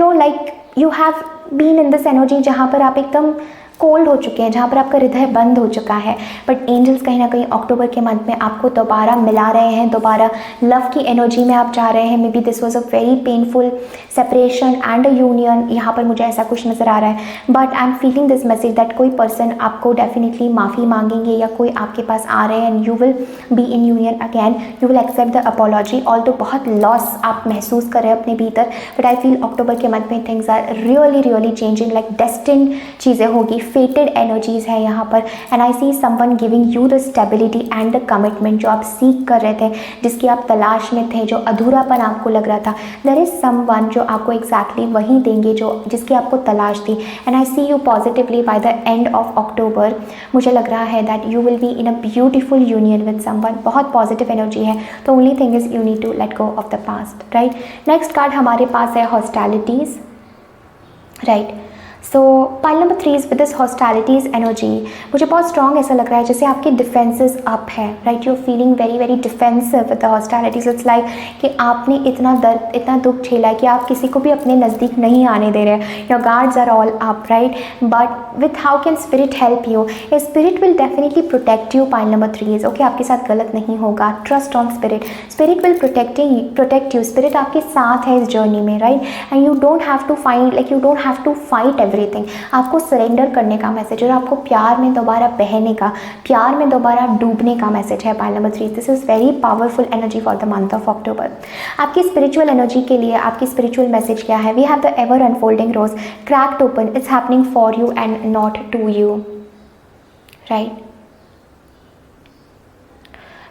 you have been in this energy जहाँ पर आप एकदम कोल्ड हो चुके हैं, जहाँ पर आपका हृदय बंद हो चुका है। बट एंजल्स कहीं ना कहीं अक्टूबर के मंथ में आपको दोबारा मिला रहे हैं, दोबारा लव की एनर्जी में आप जा रहे हैं। Maybe this was a very painful separation and a union. यहाँ पर मुझे ऐसा कुछ नज़र आ रहा है। But I am feeling this message that कोई पर्सन आपको डेफिनेटली माफ़ी मांगेंगे या कोई आपके पास आ रहे हैं and you will be in union again. You will accept the apology. All तो बहुत लॉस आप महसूस कर रहे हैं अपने भीतर, बट आई फील अक्टूबर के मंथ में things are really changing, like destined चीज़ें होगी, फेटेड एनर्जीज है यहाँ पर। And I see someone giving you the stability and the commitment जो आप सीख कर रहे थे, जिसकी आप तलाश में थे, जो अधूरापन आपको लग रहा था। देयर इज समवन जो आपको एग्जैक्टली वही देंगे जो जिसकी आपको तलाश थी। And I see you positively by the end of October. मुझे लग रहा है that you will be in a beautiful union with someone. बहुत पॉजिटिव एनर्जी है। तो only thing is you need to let go of the past, right. Next card हमारे पास है hostilities, right. So pile number 3 with this hostilities energy मुझे बहुत strong ऐसा लग रहा है जैसे आपके डिफेंसेस अप है, right. You feeling very defensive with the hostilities. It's like कि आपने इतना दर्द, इतना दुख झेला है कि आप किसी को भी अपने नज़दीक नहीं आने दे रहे। Your guards are all up, right. But with how can spirit help you? Spirit will definitely protect you pile number 3। Okay, आपके साथ गलत नहीं होगा। Trust on spirit. Spirit will protect you. Spirit आपके साथ है इस जर्नी में, right. And you don't have to fight everything. आपको सरेंडर करने का मैसेज और आपको प्यार में दोबारा बहने का, प्यार में दोबारा डूबने का मैसेज है pile number 3। This is very powerful energy for the month of अक्टूबर। आपकी स्पिरिचुअल एनर्जी के लिए आपकी स्पिरिचुअल मैसेज क्या है? We have the ever unfolding rose cracked open. It's happening for you and not to you, right.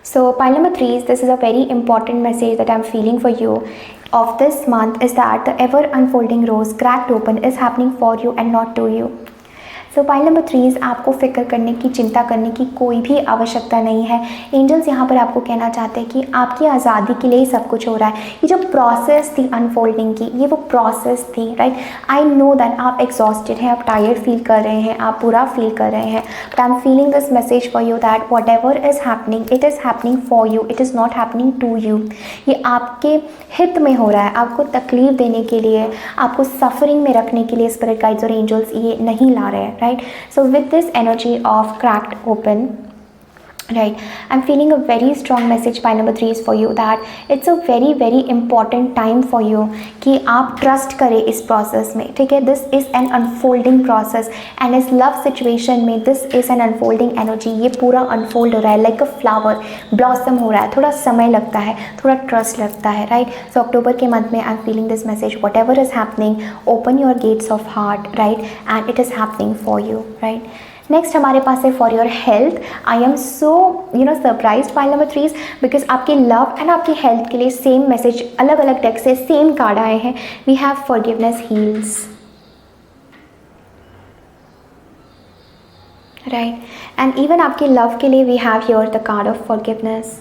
So pile number 3, this is a very important message that I'm feeling for you of this month is that the ever unfolding rose cracked open is happening for you and not to you. So pile number 3 आपको फिक्र करने की, चिंता करने की कोई भी आवश्यकता नहीं है। एंजल्स यहाँ पर आपको कहना चाहते हैं कि आपकी आज़ादी के लिए ही सब कुछ हो रहा है। ये जो प्रोसेस थी अनफोल्डिंग की, ये वो प्रोसेस थी, राइट। आई नो दैट आप एग्जॉस्टेड हैं, आप टायर्ड फील कर रहे हैं, आप बुरा फील कर रहे हैं, but I am feeling this message for you that whatever is happening, it is happening for you, it is not happening to you. ये आपके हित में हो रहा है, आपको तकलीफ देने के लिए, आपको सफरिंग में रखने के लिए स्पिरिट गाइड्स और एंजल्स ये नहीं ला रहे हैं, right? So with this energy of cracked open, right, I'm feeling a very strong message pile number 3 is for you that it's a very important time for you कि आप trust करें इस process में, ठीक है। This is an unfolding process and इस love situation में this is an unfolding energy. ये पूरा अनफोल्ड हो रहा है, लाइक अ फ्लावर ब्लॉसम हो रहा है। थोड़ा समय लगता है, थोड़ा ट्रस्ट लगता है, राइट। सो अक्टूबर के मंथ में I am feeling this message whatever is happening, open your gates of heart, right, and it is happening for you, right. Next हमारे पास है for your health. I am so surprise pile number 3 because आपके love and आपकी health के लिए same message अलग अलग deck से सेम कार्ड आए हैं। We have forgiveness heals, right. And even आपके लव के लिए we have here the card of forgiveness.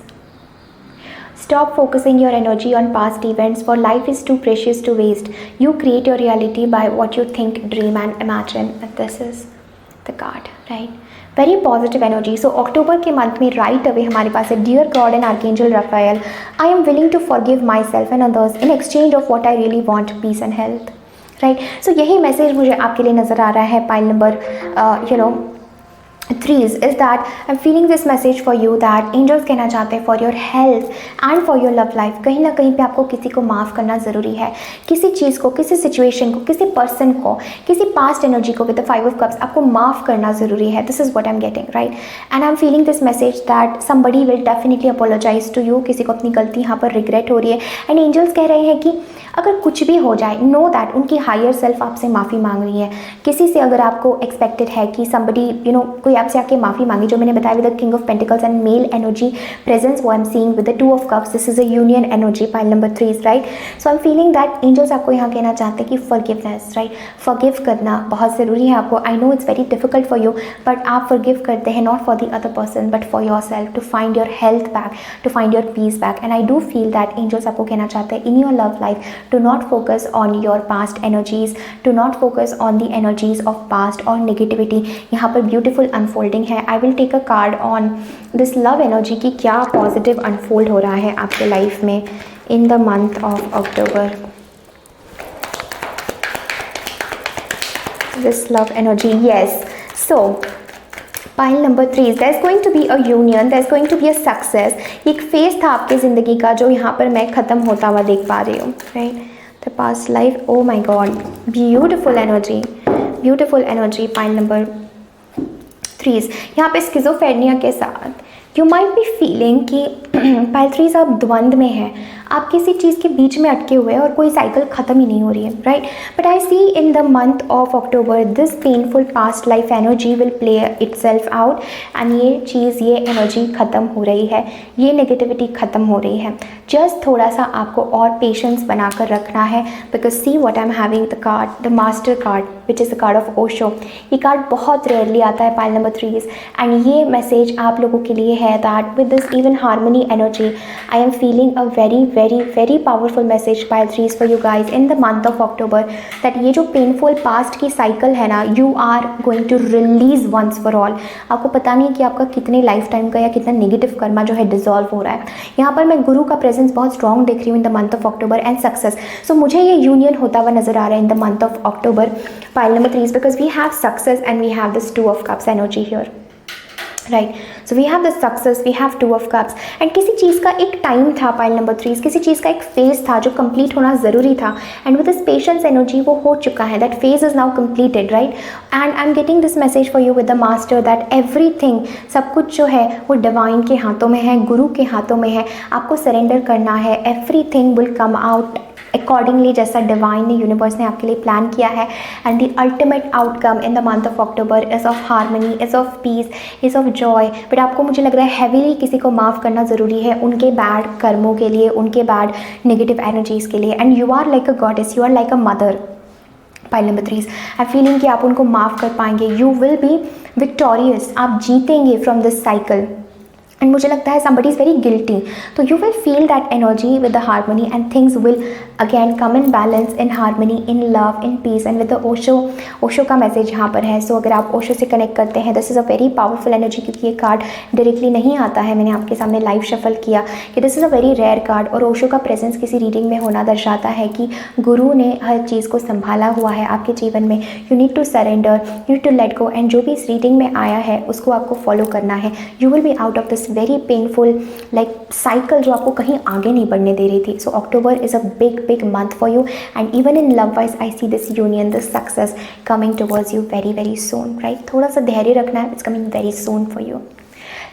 Stop focusing your energy on past events, for life is too precious to waste. You create your reality by what you think, dream and imagine. And this is the card, right? Very positive energy. So अक्टूबर के month में right away हमारे पास है dear God and archangel Raphael, I am willing to forgive myself and others in exchange of what I really want, peace and health. Right, so यही message मुझे आपके लिए नज़र आ रहा है pile number 3 is that I'm feeling this message for you that angels कहना चाहते हैं for your health and for your love life। कहीं ना कहीं पे आपको किसी को माफ़ करना ज़रूरी है, किसी चीज़ को, किसी सिचुएशन को, किसी पर्सन को, किसी पास्ट एनर्जी को विद द 5 of cups आपको माफ़ करना ज़रूरी है। This is what I am getting, right, and I am feeling this message that somebody will definitely apologize to you। किसी को अपनी गलती यहाँ पर रिग्रेट हो रही है एंड एंजल्स कह रहे हैं कि अगर कुछ भी हो जाए, नो दैट उनकी हायर सेल्फ आपसे माफ़ी मांग रही है। किसी से अगर आपको एक्सपेक्टेड है कि somebody कोई आपसे आके माफ़ी मांगी, जो मैंने बताया with the king of pentacles and male energy presence, वो I am seeing with the 2 of cups। This is a union energy, pile number 3 is right. So I am feeling that angels आपको यहाँ कहना चाहते हैं कि forgiveness, right, forgive करना बहुत ज़रूरी है आपको। I know it's very difficult for you, but आप फॉरगिव करते हैं not for the other person but for yourself, to find your health back, to find your peace back. And I do feel that angels आपको कहना चाहते हैं in your love life to not focus on your past energies, to not focus on the energies of past or negativity। यहाँ पर beautiful unfolding है। I will take a card on this love energy कि क्या positive unfold हो रहा है आपके life में in the month of October। This love energy, yes। So pile number 3 is there's going to be a union, there's going to be a success। एक phase था आपकी ज़िंदगी का जो यहाँ पर मैं ख़त्म होता हुआ देख पा रही हूँ, right, the past life। oh my god, beautiful energy, beautiful energy। pile number 3 यहाँ पे स्किज़ोफ्रेनिया के साथ यू माइट बी फीलिंग कि पाइल 3 आप द्वंद में हैं, आप किसी चीज़ के बीच में अटके हुए हैं और कोई साइकिल ख़त्म ही नहीं हो रही है, right. But I see in the month of October this painful past life energy will play itself out and ये चीज़, ये एनर्जी ख़त्म हो रही है, ये नेगेटिविटी ख़त्म हो रही है। जस्ट थोड़ा सा आपको और पेशेंस बनाकर रखना है, because see what I am having the card, the master card which is the card of Osho. ये कार्ड बहुत रेयरली आता है पाइल नंबर 3 एंड ये मैसेज आप लोगों के लिए है that with this even harmony energy I am feeling a very powerful message pile 3 for you guys in the month of October that ये जो पेनफुल पास्ट की साइकिल है ना, you are going to release once for all। आपको पता नहीं कि आपका कितने लाइफ टाइम का या कितना नेगेटिव कर्मा जो है डिजॉल्व हो रहा है। यहाँ पर मैं गुरु का प्रेजेंस बहुत स्ट्रॉन्ग देख रही हूँ in the month of October and success. So मुझे ये यूनियन होता हुआ नजर आ रहा है in the month of October pile number 3 because we have success and we have this 2 of cups energy here, right. So we have the success, we have 2 of cups and किसी चीज़ का एक टाइम था pile number 3, किसी चीज़ का एक phase था जो कंप्लीट होना ज़रूरी था and with this patience energy वो हो चुका है, that phase is now completed, right. And I am getting this message for you with the master that everything, सब कुछ जो है वो डिवाइन के हाथों में है, गुरु के हाथों में है, आपको सरेंडर करना है। Everything will come out accordingly जैसा डिवाइन ने, यूनिवर्स ने आपके लिए प्लान किया है and the ultimate outcome in the month of October is of harmony, is of peace, is of Joy. But आपको मुझे लग रहा है हैवीली किसी को माफ़ करना ज़रूरी है उनके बैड कर्मों के लिए, उनके बैड नेगेटिव एनर्जीज़ के लिए। And you are like a goddess, you are like a mother pile number 3 I feeling कि आप उनको माफ़ कर पाएंगे। यू विल बी विक्टोरियस, आप जीतेंगे फ्रॉम दिस साइकिल एंड मुझे लगता है somebody is very guilty, तो you will feel that energy with the harmony and things will again come in balance, in harmony, in love, in peace and with the Osho का message यहाँ पर है। सो अगर आप ओशो से कनेक्ट करते हैं this is a very powerful energy, क्योंकि ये कार्ड डायरेक्टली नहीं आता है, मैंने आपके सामने लाइव शफल किया कि this is a very rare card और ओशो का प्रेजेंस किसी रीडिंग में होना दर्शाता है कि गुरु ने हर चीज़ को संभाला हुआ है आपके जीवन में। You need to surrender, you need to let go and जो भी इस रीडिंग में आया है उसको आपको फॉलो करना है। You will be out of this very painful like cycle जो आपको कहीं आगे नहीं बढ़ने दे रही थी। So October is a big month for you and even in love wise I see this union, this success coming towards you very soon, right. थोड़ा सा धैर्य रखना है, it's coming very soon for you.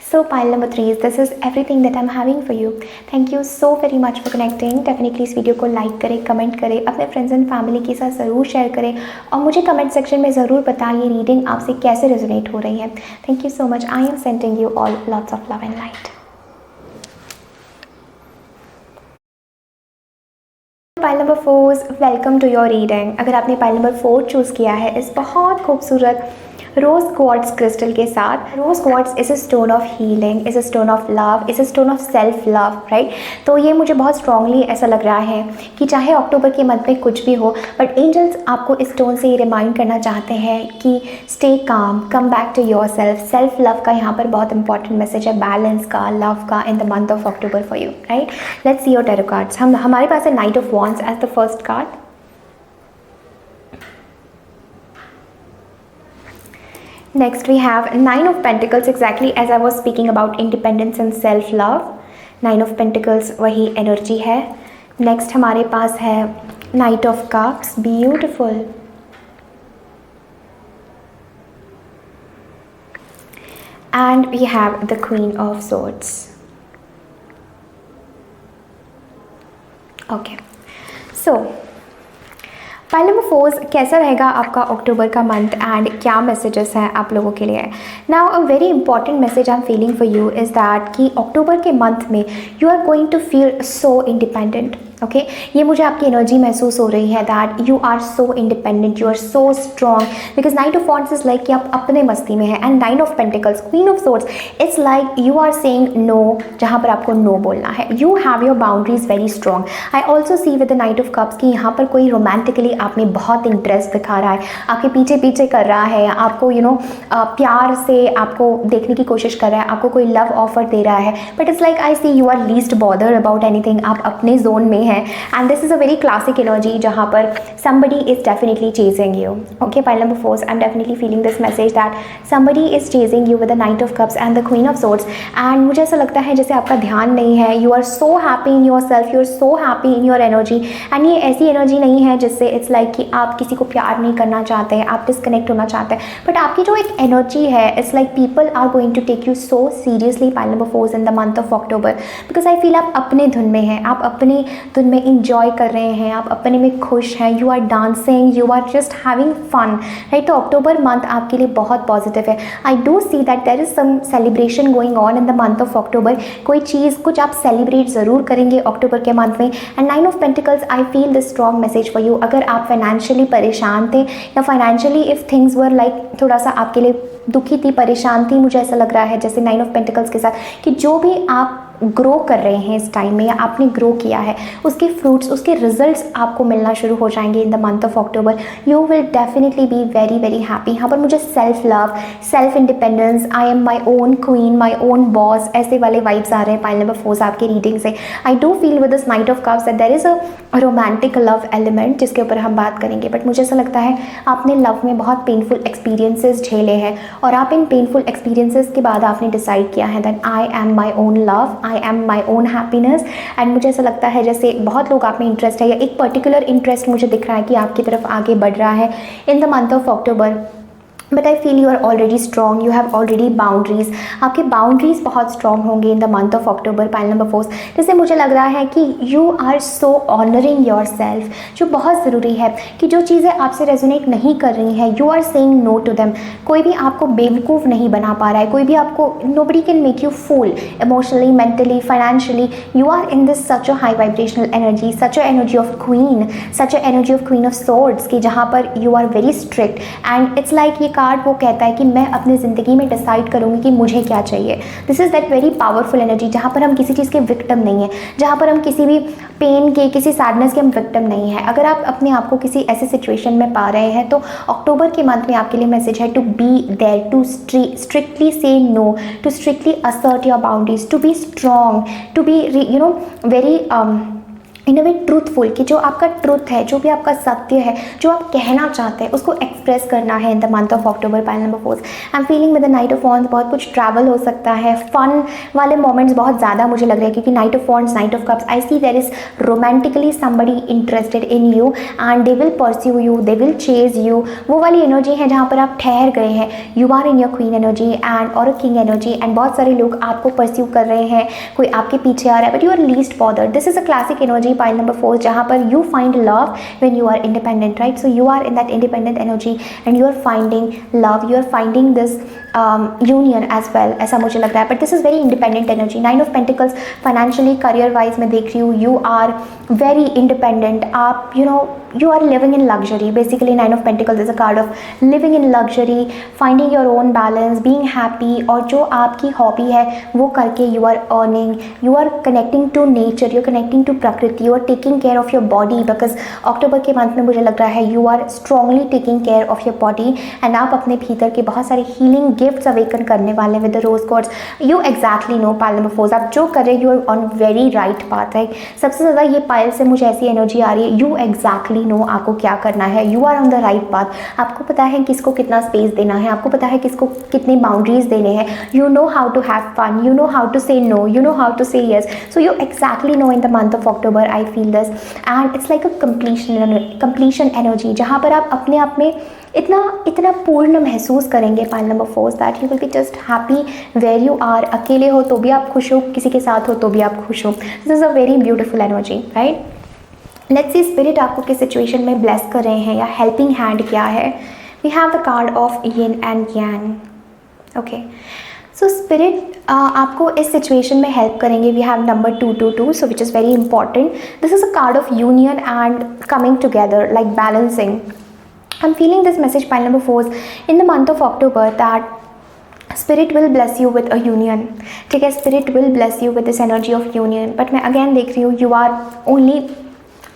So pile number 3 this is everything that I'm having for you. Thank you so very much for connecting. Definitely इस video को like करें, comment करें, अपने फ्रेंड्स एंड फैमिली के साथ ज़रूर share करें और मुझे कमेंट सेक्शन में ज़रूर बताएं ये रीडिंग आपसे कैसे रेजोनेट हो रही है। Thank you so much. I am sending you all lots of love and light. Pile number 4 welcome to your reading. अगर आपने पाइल नंबर 4 चूज़ किया है इस बहुत खूबसूरत रोज़ क्वार्ट्ज क्रिस्टल के साथ। Rose quartz is a stone of healing, is a stone of love, is a stone of self love, right. तो ये मुझे बहुत स्ट्रांगली ऐसा लग रहा है कि चाहे अक्टूबर के मंथ में कुछ भी हो, बट एंजल्स आपको इस स्टोन से ये रिमाइंड करना चाहते हैं कि stay calm, come back to yourself. Self love का यहाँ पर बहुत इंपॉर्टेंट मैसेज है, बैलेंस का, लव का, in the month of October for you, right. Let's see your tarot cards. हमारे पास है knight of wands as the first card. Next we have Nine of Pentacles, exactly as I was speaking about independence and self-love. Nine of Pentacles वही energy है। Next हमारे पास है Knight of Cups, beautiful. And we have the Queen of Swords. Okay, so pile number 4 कैसा रहेगा आपका October का month and क्या मैसेजेस हैं आप लोगों के लिए। Now a very important message I am feeling for you is that कि अक्टूबर के मंथ में you are going to feel so independent. Okay, ये मुझे आपकी एनर्जी महसूस हो रही है that you are so independent, you are so strong, because knight of wands is like कि आप अपने मस्ती में हैं, and nine of pentacles, queen of swords, it's like you are saying no, जहाँ पर आपको नो बोलना है। You have your boundaries very strong. I also see with the night of cups कि यहाँ पर कोई रोमांटिकली आप में बहुत इंटरेस्ट दिखा रहा है, आपके पीछे पीछे कर रहा है, आपको प्यार से आपको देखने की कोशिश कर रहा है, आपको कोई लव ऑफर दे रहा है, but it's like I see you are least bother about anything, आप अपने जोन में हैं। And this is a very classic energy जहाँ पर somebody is definitely chasing you. Okay, pile number 4, I'm definitely feeling this message that somebody is chasing you with the Knight of Cups and the Queen of Swords. And मुझे ऐसा लगता है जैसे आपका ध्यान नहीं है, you are so happy in yourself, you are so happy in your energy. And ये ऐसी एनर्जी नहीं है जिससे it's like कि आप किसी को प्यार नहीं करना चाहते, आप डिस्कनेक्ट होना चाहते हैं, बट आपकी जो एक एनर्जी है, it's like people are going to take you so seriously, pile number 4 in the month of October, because I feel आप अपने धुन में हैं, आप अपने धुन में इंजॉय कर रहे हैं, आप अपने में खुश हैं, you are dancing, you are just having fun, right. तो अक्टूबर मंथ आपके लिए बहुत पॉजिटिव है। I do see that there is some celebration going on in the month of October. कोई चीज़ कुछ आप सेलिब्रेट ज़रूर करेंगे अक्टूबर के मंथ में। And nine of pentacles, I feel this strong message for you. अगर आप फाइनेंशियली परेशान थे या financially if things were like थोड़ा सा आपके लिए दुखी थी, परेशान थी, मुझे ऐसा लग रहा है जैसे नाइन ऑफ पेंटिकल्स के साथ कि जो भी आप ग्रो कर रहे हैं इस टाइम में या आपने ग्रो किया है, उसके फ्रूट्स, उसके रिजल्ट्स आपको मिलना शुरू हो जाएंगे इन the month of October. You will definitely be very very happy. यहाँ पर मुझे self love, self independence, I am my own queen, my own boss, ऐसे वाले वाइब्स आ रहे हैं पाइल नंबर 4 आपकी रीडिंग से। I do feel with this knight of cups that there is a romantic love element जिसके ऊपर हम बात करेंगे, बट मुझे ऐसा लगता है आपने लव में बहुत पेनफुल एक्सपीरियंसेस झेले हैं और आप इन पेनफुल एक्सपीरियंसेस के बाद आपने डिसाइड किया है that I am my own love, I am my own happiness. And मुझे ऐसा लगता है जैसे बहुत लोग आप में इंटरेस्ट है या एक पर्टिकुलर इंटरेस्ट मुझे दिख रहा है कि आपकी तरफ आगे बढ़ रहा है in the month of October. But I feel you are already strong, you have already boundaries, आपके बाउंड्रीज बहुत स्ट्रॉन्ग होंगे in the month of October pile number 4। जैसे मुझे लग रहा है कि you are so honoring yourself, जो बहुत ज़रूरी है कि जो चीज़ें आपसे रेजोनेट नहीं कर रही हैं, you are saying no to them. कोई भी आपको बेवकूफ़ नहीं बना पा रहा है, कोई भी आपको, nobody can make you fool emotionally, mentally, financially. You are in this such a high vibrational energy, such a energy of queen, such a energy of queen of swords की जहाँ पर you are very strict. And it's like ये card वो कहता है कि मैं अपनी ज़िंदगी में डिसाइड करूँगी कि मुझे क्या चाहिए। This is that very powerful energy जहाँ पर हम किसी चीज़ के विक्टिम नहीं है, जहाँ पर हम किसी भी पेन के, किसी सैडनेस के हम विक्टिम नहीं है। अगर आप अपने आप को किसी ऐसे सिचुएशन में पा रहे हैं तो अक्टूबर के मंथ में आपके लिए मैसेज है to be there, to strictly say no, to strictly assert your boundaries, to be strong, to be very in a way truthful, कि जो आपका ट्रूथ है, जो भी आपका सत्य है, जो आप कहना चाहते हैं उसको एक्सप्रेस करना है in the month of October pile number 4। I am feeling with the night of wands बहुत कुछ ट्रैवल हो सकता है, फन वाले मोमेंट्स बहुत ज़्यादा मुझे लग रहे हैं क्योंकि night of wands, night of cups, I see there is romantically somebody interested in you and they will pursue you, they will chase you. वो वाली एनर्जी है जहाँ पर आप ठहर गए हैं, you are in your queen energy and और अ किंग एनर्जी, एंड बहुत सारे लोग आपको परस्यू कर रहे हैं, कोई आपके पीछे आ रहा है, but you are least bothered. This is a classic energy energy pile number 4 जहाँ पर you find love when you are independent, right? So you are in that independent energy and you are finding love, you are finding this union as well, ऐसा मुझे लग रहा है. But this is very independent energy. 9 of pentacles financially career wise मैं देख रही हूँ, you are very independent. आप you are living in luxury. Basically 9 of Pentacles is a card of living in luxury, finding your own balance, being happy, और जो आपकी hobby है वो करके you are earning, you are connecting to nature, you are connecting to प्रकृति, you are taking care of your body because अक्टूबर के month में मुझे लग रहा है you are strongly taking care of your body and आप अपने भीतर के बहुत सारे healing gifts awaken करने वाले with the rose quartz. You exactly know pile number 4, आप जो कर रहे हो you are on very right path है. सबसे ज़्यादा ये पायल से मुझे ऐसी एनर्जी आ रही है, you exactly नो आपको क्या करना है, you are on the right path. आपको पता है किसको कितना स्पेस देना है, आपको पता है किसको कितनी बाउंड्रीज देने हैं. You know how to have fun, you know how to say no, you know how to say yes. So you exactly know in the month of October. I feel this and it's like a completion energy जहाँ पर आप अपने आप में इतना पूर्ण महसूस करेंगे. Pile number 4 that you will be just happy where you are. अकेले हो तो भी आप खुश हो, किसी के साथ हो तो भी आप खुश हो. This is a very beautiful energy, right? Let's C spirit आपको किस सिचुएशन में ब्लेस कर रहे हैं या हेल्पिंग हैंड क्या है. We have the card of yin and yang. Okay, so spirit आपको इस सिचुएशन में हेल्प करेंगे. We have number 222, so which is very important. This is a card of union and coming together, like balancing. I am feeling this message pile number 4 in the month of October that spirit will bless you with a union. ठीक है, spirit will bless you with this energy of union. But मैं again देख रही हूँ you are only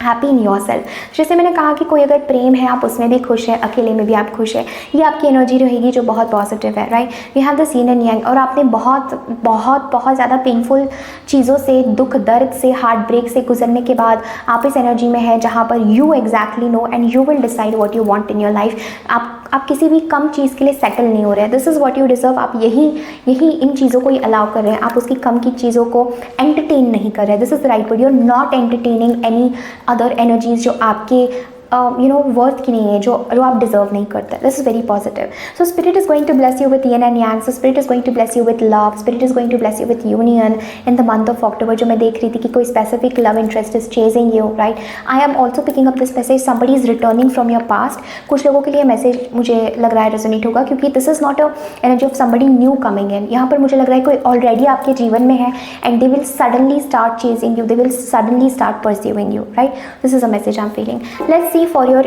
happy in yourself. जैसे मैंने कहा कि कोई अगर प्रेम है आप उसमें भी खुश हैं, अकेले में भी आप खुश हैं. ये आपकी एनर्जी रहेगी जो बहुत पॉजिटिव है, right? We have the yin and yang. और आपने बहुत ज़्यादा पेनफुल चीज़ों से, दुख दर्द से, हार्ट ब्रेक से गुजरने के बाद आप इस एनर्जी में हैं जहाँ पर you exactly know and you will decide what you want in your life. आप किसी भी कम चीज़ के लिए सेटल नहीं हो रहे हैं. This is what you deserve. आप यही इन चीज़ों को ही अलाउ कर रहे हैं. आप उसकी कम की चीज़ों को एंटरटेन नहीं कर रहे हैं. This is the right word. You are not entertaining any other energies जो आपके वर्थ की नहीं है, जो आप डिजर्व नहीं करते. This is very positive. So spirit is going to bless you with yin and yang. So spirit is going to bless you with love. Spirit is going to bless you with union in the month of October. जो मैं देख रही थी कि कोई specific love interest is chasing you, right? I am also picking up this message somebody is returning from your past. कुछ लोगों के लिए मैसेज मुझे लग रहा है रेजोनेट होगा क्योंकि this is not a energy of somebody new coming in. यहाँ पर मुझे लग रहा है कोई ऑलरेडी आपके जीवन में है and they will suddenly start chasing you, they will suddenly start pursuing you, right? This is a message I am feeling. Let's see for your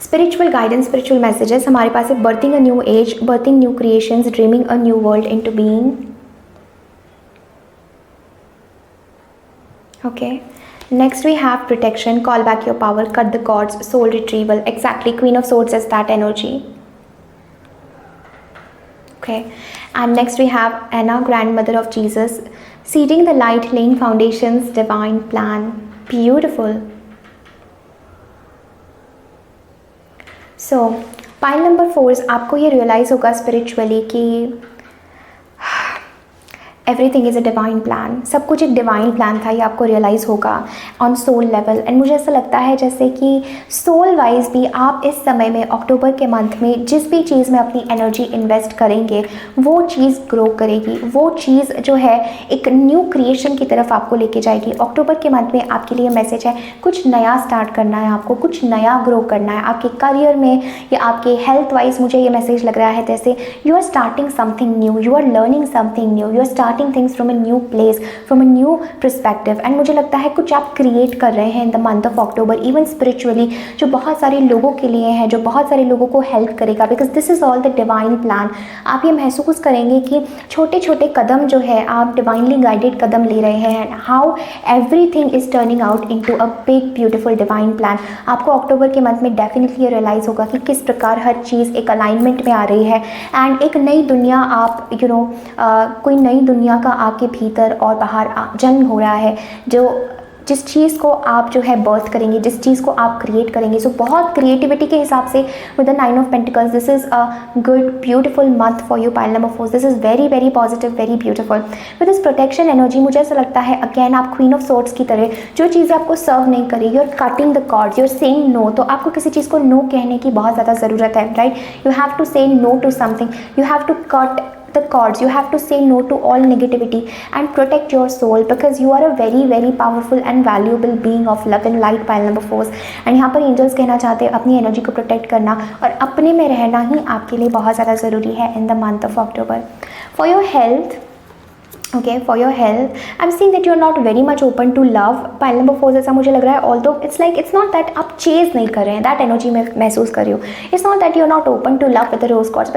spiritual guidance, spiritual messages. हमारे पास है berthing a new age, berthing new creations, dreaming a new world into being. Okay, next we have protection, call back your power, cut the cords, soul retrieval. Exactly, Queen of Swords is that energy. Okay, and next we have Anna, grandmother of Jesus, seeding the light, laying foundations, divine plan. Beautiful. So pile number 4 आपको ये realise होगा spiritually कि everything is a divine plan. सब कुछ एक divine plan था, ये आपको रियलाइज़ होगा ऑन सोल लेवल. एंड मुझे ऐसा लगता है जैसे कि सोल वाइज भी आप इस समय में अक्टूबर के मंथ में जिस भी चीज़ में अपनी एनर्जी इन्वेस्ट करेंगे वो चीज़ ग्रो करेगी. वो चीज़ जो है एक न्यू क्रिएशन की तरफ आपको लेके जाएगी. अक्टूबर के मंथ में आपके लिए मैसेज है कुछ नया स्टार्ट करना है, आपको कुछ नया ग्रो करना है आपके करियर में या आपके हेल्थ वाइज. मुझे ये मैसेज लग रहा है जैसे you are starting something new, you are learning something new, you are starting things from a new place, from a new perspective. and मुझे लगता है कुछ आप क्रिएट कर रहे हैं in the month of October, even spiritually, जो बहुत सारे लोगों के लिए है, जो बहुत सारे लोगों को हेल्प करेगा. because this is all the divine plan. आप ये महसूस करेंगे कि छोटे छोटे कदम जो है आप डिवाइनली गाइडेड कदम ले रहे हैं. How everything is turning out into a big beautiful divine plan. आपको अक्टूबर के मंथ में डेफिनेटली रियलाइज़ होगा कि किस प्रकार हर चीज़ एक अलाइनमेंट में आ रही है एंड एक नई दुनिया आप कोई नई दुनिया का आपके भीतर और बाहर जन्म हो रहा है. जिस चीज़ को आप जो है बर्थ करेंगे, जिस चीज़ को आप क्रिएट करेंगे. सो बहुत क्रिएटिविटी के हिसाब से with the 9 of pentacles this is a good beautiful month for you pile number 4. This is very very positive, very beautiful. With this protection energy मुझे ऐसा लगता है अगेन आप क्वीन ऑफ सोर्ड्स की तरह जो चीज़ें आपको सर्व नहीं करेगी, you are cutting the cords, you are saying no. तो आपको किसी चीज़ को नो कहने की बहुत ज़्यादा ज़रूरत है, right? You have to say no to something, you have to cut the cords. You have to say no to all negativity and protect your soul, because you are a very very powerful and valuable being of love and light. Pile number 4 and यहाँ पर angels कहना चाहते हैं अपनी energy को protect करना और अपने में रहना ही आपके लिए बहुत ज़्यादा ज़रूरी है in the month of October. For your health, okay, for your health I am seeing that you are not very much open to love. Pile number 4 जैसा मुझे लग रहा है, although it's like it's not that आप chase नहीं कर रहे हैं, दैट एनर्जी मैं महसूस कर रही हूँ. It's not that you are not open to love with the rose gods,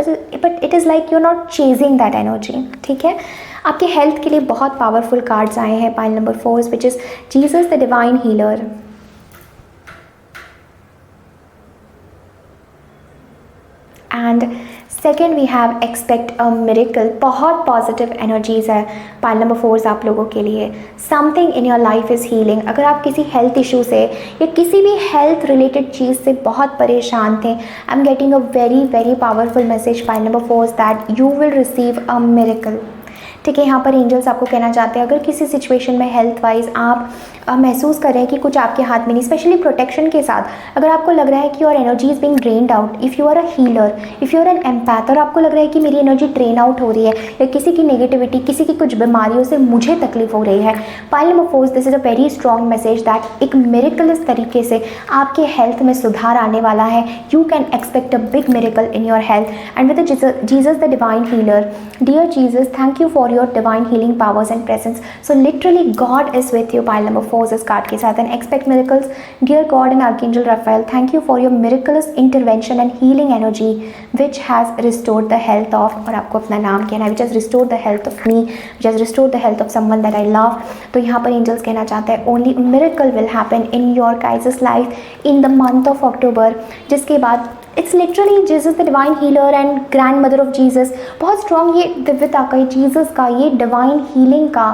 but it is like you are not chasing that energy. ठीक है, आपके हेल्थ के लिए बहुत पावरफुल कार्ड्स आए हैं pile number 4, which is Jesus the divine healer. And second we have expect a miracle. बहुत positive energies है पाइल नंबर 4 आप लोगों के लिए. Something in your life is healing. अगर आप किसी हेल्थ इशू से या किसी भी हेल्थ रिलेटेड चीज़ से बहुत परेशान थे, I am getting a very very powerful message pile number 4 that you will receive a miracle. ठीक है, यहाँ पर एंजल्स आपको कहना चाहते हैं अगर किसी सिचुएशन में हेल्थ वाइज आप महसूस कर रहे हैं कि कुछ आपके हाथ में नहीं, स्पेशली प्रोटेक्शन के साथ, अगर आपको लग रहा है कि your energy is being drained out, if you are a healer, if you are an empath, और आपको लग रहा है कि मेरी एनर्जी ड्रेन आउट हो रही है या किसी की नेगेटिविटी, किसी की कुछ बीमारियों से मुझे तकलीफ हो रही है, pile number 4 this is a very strong message that एक मिरेकल इस तरीके से आपके हेल्थ में सुधार आने वाला है. You can expect a big miracle in your health and with Jesus the divine healer. Dear Jesus, thank you for your divine healing powers and presence. So literally God is with you pile number 4 इस card के साथ. and expect miracles. Dear God and Archangel Raphael, thank you for your miraculous intervention and healing energy which has restored the health of, और आपको अपना नाम कहना है, which has restored the health of me, which has restored the health of someone that I love. तो यहाँ पर angels कहना चाहते हैं only a miracle will happen in your guys' life in the month of October, जिसके बाद it's literally Jesus the divine healer and grand mother of Jesus. बहुत strong ये दिव्यता का, ये जीसस का, ये डिवाइन हीलिंग का,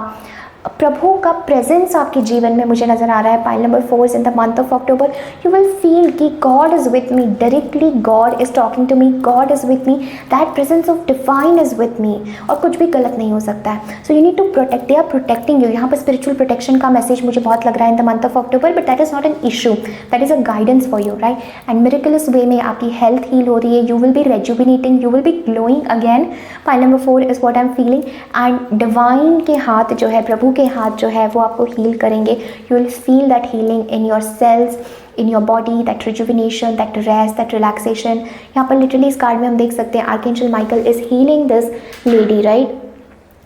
प्रभु का प्रेजेंस आपके जीवन में मुझे नज़र आ रहा है. Pile number 4 in the month of October you will feel कि God is with me, directly God is talking to me, God is with me, that presence of divine is with me, और कुछ भी गलत नहीं हो सकता है. So you need to protect, they are protecting you. यहाँ पर स्पिरिचुअल प्रोटेक्शन का मैसेज मुझे बहुत लग रहा है in the month of October, but that is not an issue, that is a guidance for you, right. And miraculous way में आपकी हेल्थ हील हो रही है, you will be rejuvenating, you will be glowing again. Pile number 4 is what I am feeling. And divine के हाथ जो है, प्रभु के हाथ जो है वो आपको हील करेंगे. You will feel that healing in your cells, in your body, that rejuvenation, that rest, that relaxation. यहाँ पर लिटरली इस कार्ड में हम देख सकते हैं archangel Michael is healing this lady, right.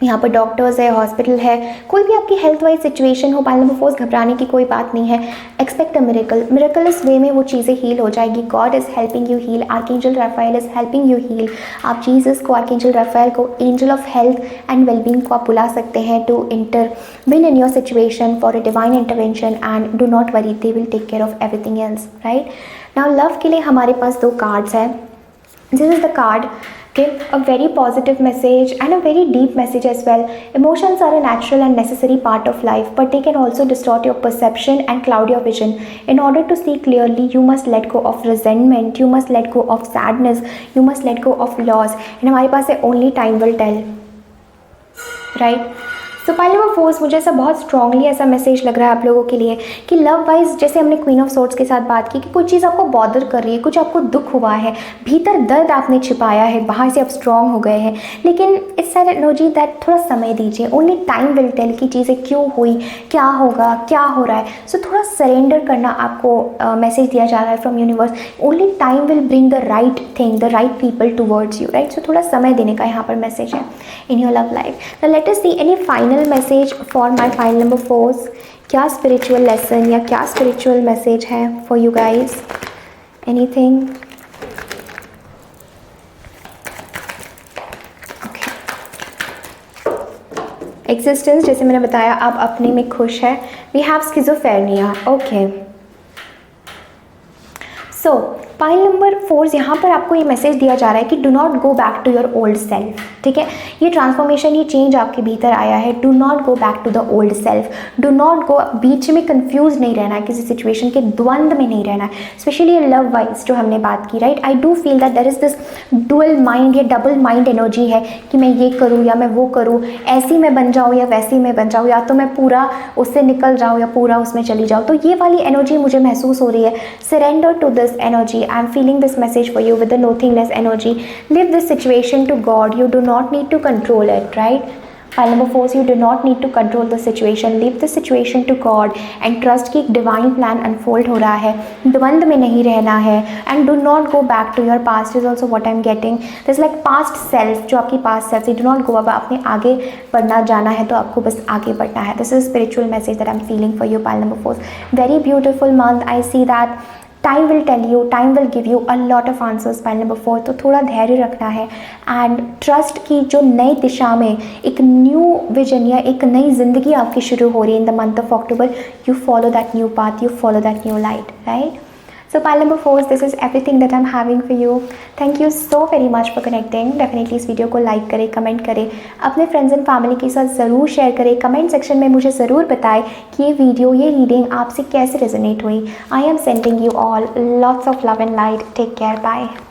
यहाँ पर डॉक्टर्स है, हॉस्पिटल है, कोई भी आपकी हेल्थ वाइज सिचुएशन हो, पाइल नंबर 4 घबराने की कोई बात नहीं है. Expect a miracle. Miraculous way में वो चीज़ें हील हो जाएगी. God is helping you heal, archangel Raphael is helping you heal. आप जीसस को, आर्कएंजल राफेल को, angel of health and wellbeing को आप बुला सकते हैं to intervene in your situation for a divine intervention. And do not worry, they will take care of everything else, right. Now love के लिए हमारे पास 2 कार्ड्स हैं. This is the card, a very positive message and a very deep message as well. Emotions are a natural and necessary part of life, but they can also distort your perception and cloud your vision. In order to see clearly, you must let go of resentment, you must let go of sadness, you must let go of loss. And हमारे पास है only time will tell, right? तो pile number 4 मुझे ऐसा बहुत strongly ऐसा message लग रहा है आप लोगों के लिए कि लव वाइज, जैसे हमने क्वीन ऑफ सोर्ड्स के साथ बात की कि कुछ चीज़ आपको बॉदर कर रही है, कुछ आपको दुख हुआ है, भीतर दर्द आपने छिपाया है, बाहर से आप स्ट्रांग हो गए हैं, लेकिन इट्स एन एनर्जी दैट थोड़ा समय दीजिए. ओनली टाइम विल टेल कि चीज़ें क्यों हुई, क्या होगा, क्या हो रहा है. सो थोड़ा सरेंडर करना आपको मैसेज दिया जा रहा है from universe. Only time will bring the right thing, the right people towards you, right. So थोड़ा समय देने का यहाँ पर मैसेज है in your love life. Now let us see any final message for my file number 4. क्या spiritual lesson या क्या स्पिरिचुअल मैसेज है for you guys? Anything? Existence, जैसे मैंने बताया, आप अपने में खुश है. We have schizophrenia. Okay, so pile number 4 यहाँ पर आपको ये मैसेज दिया जा रहा है कि do not go back to your old self. ठीक है, ये ट्रांसफॉर्मेशन, ये चेंज आपके भीतर आया है. Do not go back to the old self. Do not go, बीच में कंफ्यूज नहीं रहना है, किसी सिचुएशन के द्वंद में नहीं रहना है. स्पेशली लव वाइज जो हमने बात की, राइट. I do feel that there is this dual mind या डबल माइंड एनर्जी है कि मैं ये करूँ या मैं वो करूँ, ऐसी मैं बन जाऊँ या वैसी मैं बन जाऊँ, या तो मैं पूरा उससे निकल जाऊँ या पूरा उसमें चली जाऊँ. तो ये वाली एनर्जी मुझे महसूस हो रही है. Surrender to this, this energy. I'm feeling this message for you with the nothingness energy. Leave this situation to God. You do not need to control it, right? Pile number 4, you do not need to control the situation. Leave the situation to God and trust कि एक divine plan unfold हो रहा है. द्वंद में नहीं रहना है. And do not go back to your past is also what I'm getting. There's like past self, जो आपकी past self, do not go अब आपने आगे बढ़ना जाना है तो आपको बस आगे बढ़ना है. This is spiritual message that I'm feeling for you, pile number 4. Very beautiful month. I see that time will tell you, time will give you a lot of answers. Pile number 4, तो थोड़ा धैर्य रखना है and trust की जो नई दिशा में एक न्यू विजन या एक नई जिंदगी आपकी शुरू हो रही है in the month of October. You follow that new path, you follow that new light, right? So pile number 4, this is everything that I'm having for you. Thank you so very much for connecting. Definitely इस video को like करें, comment करें, अपने friends and family के साथ ज़रूर share करें. Comment section में मुझे ज़रूर बताएं कि ये वीडियो, ये रीडिंग आपसे कैसे रेजोनेट हुई. I am sending you all lots of love and light. Take care. Bye.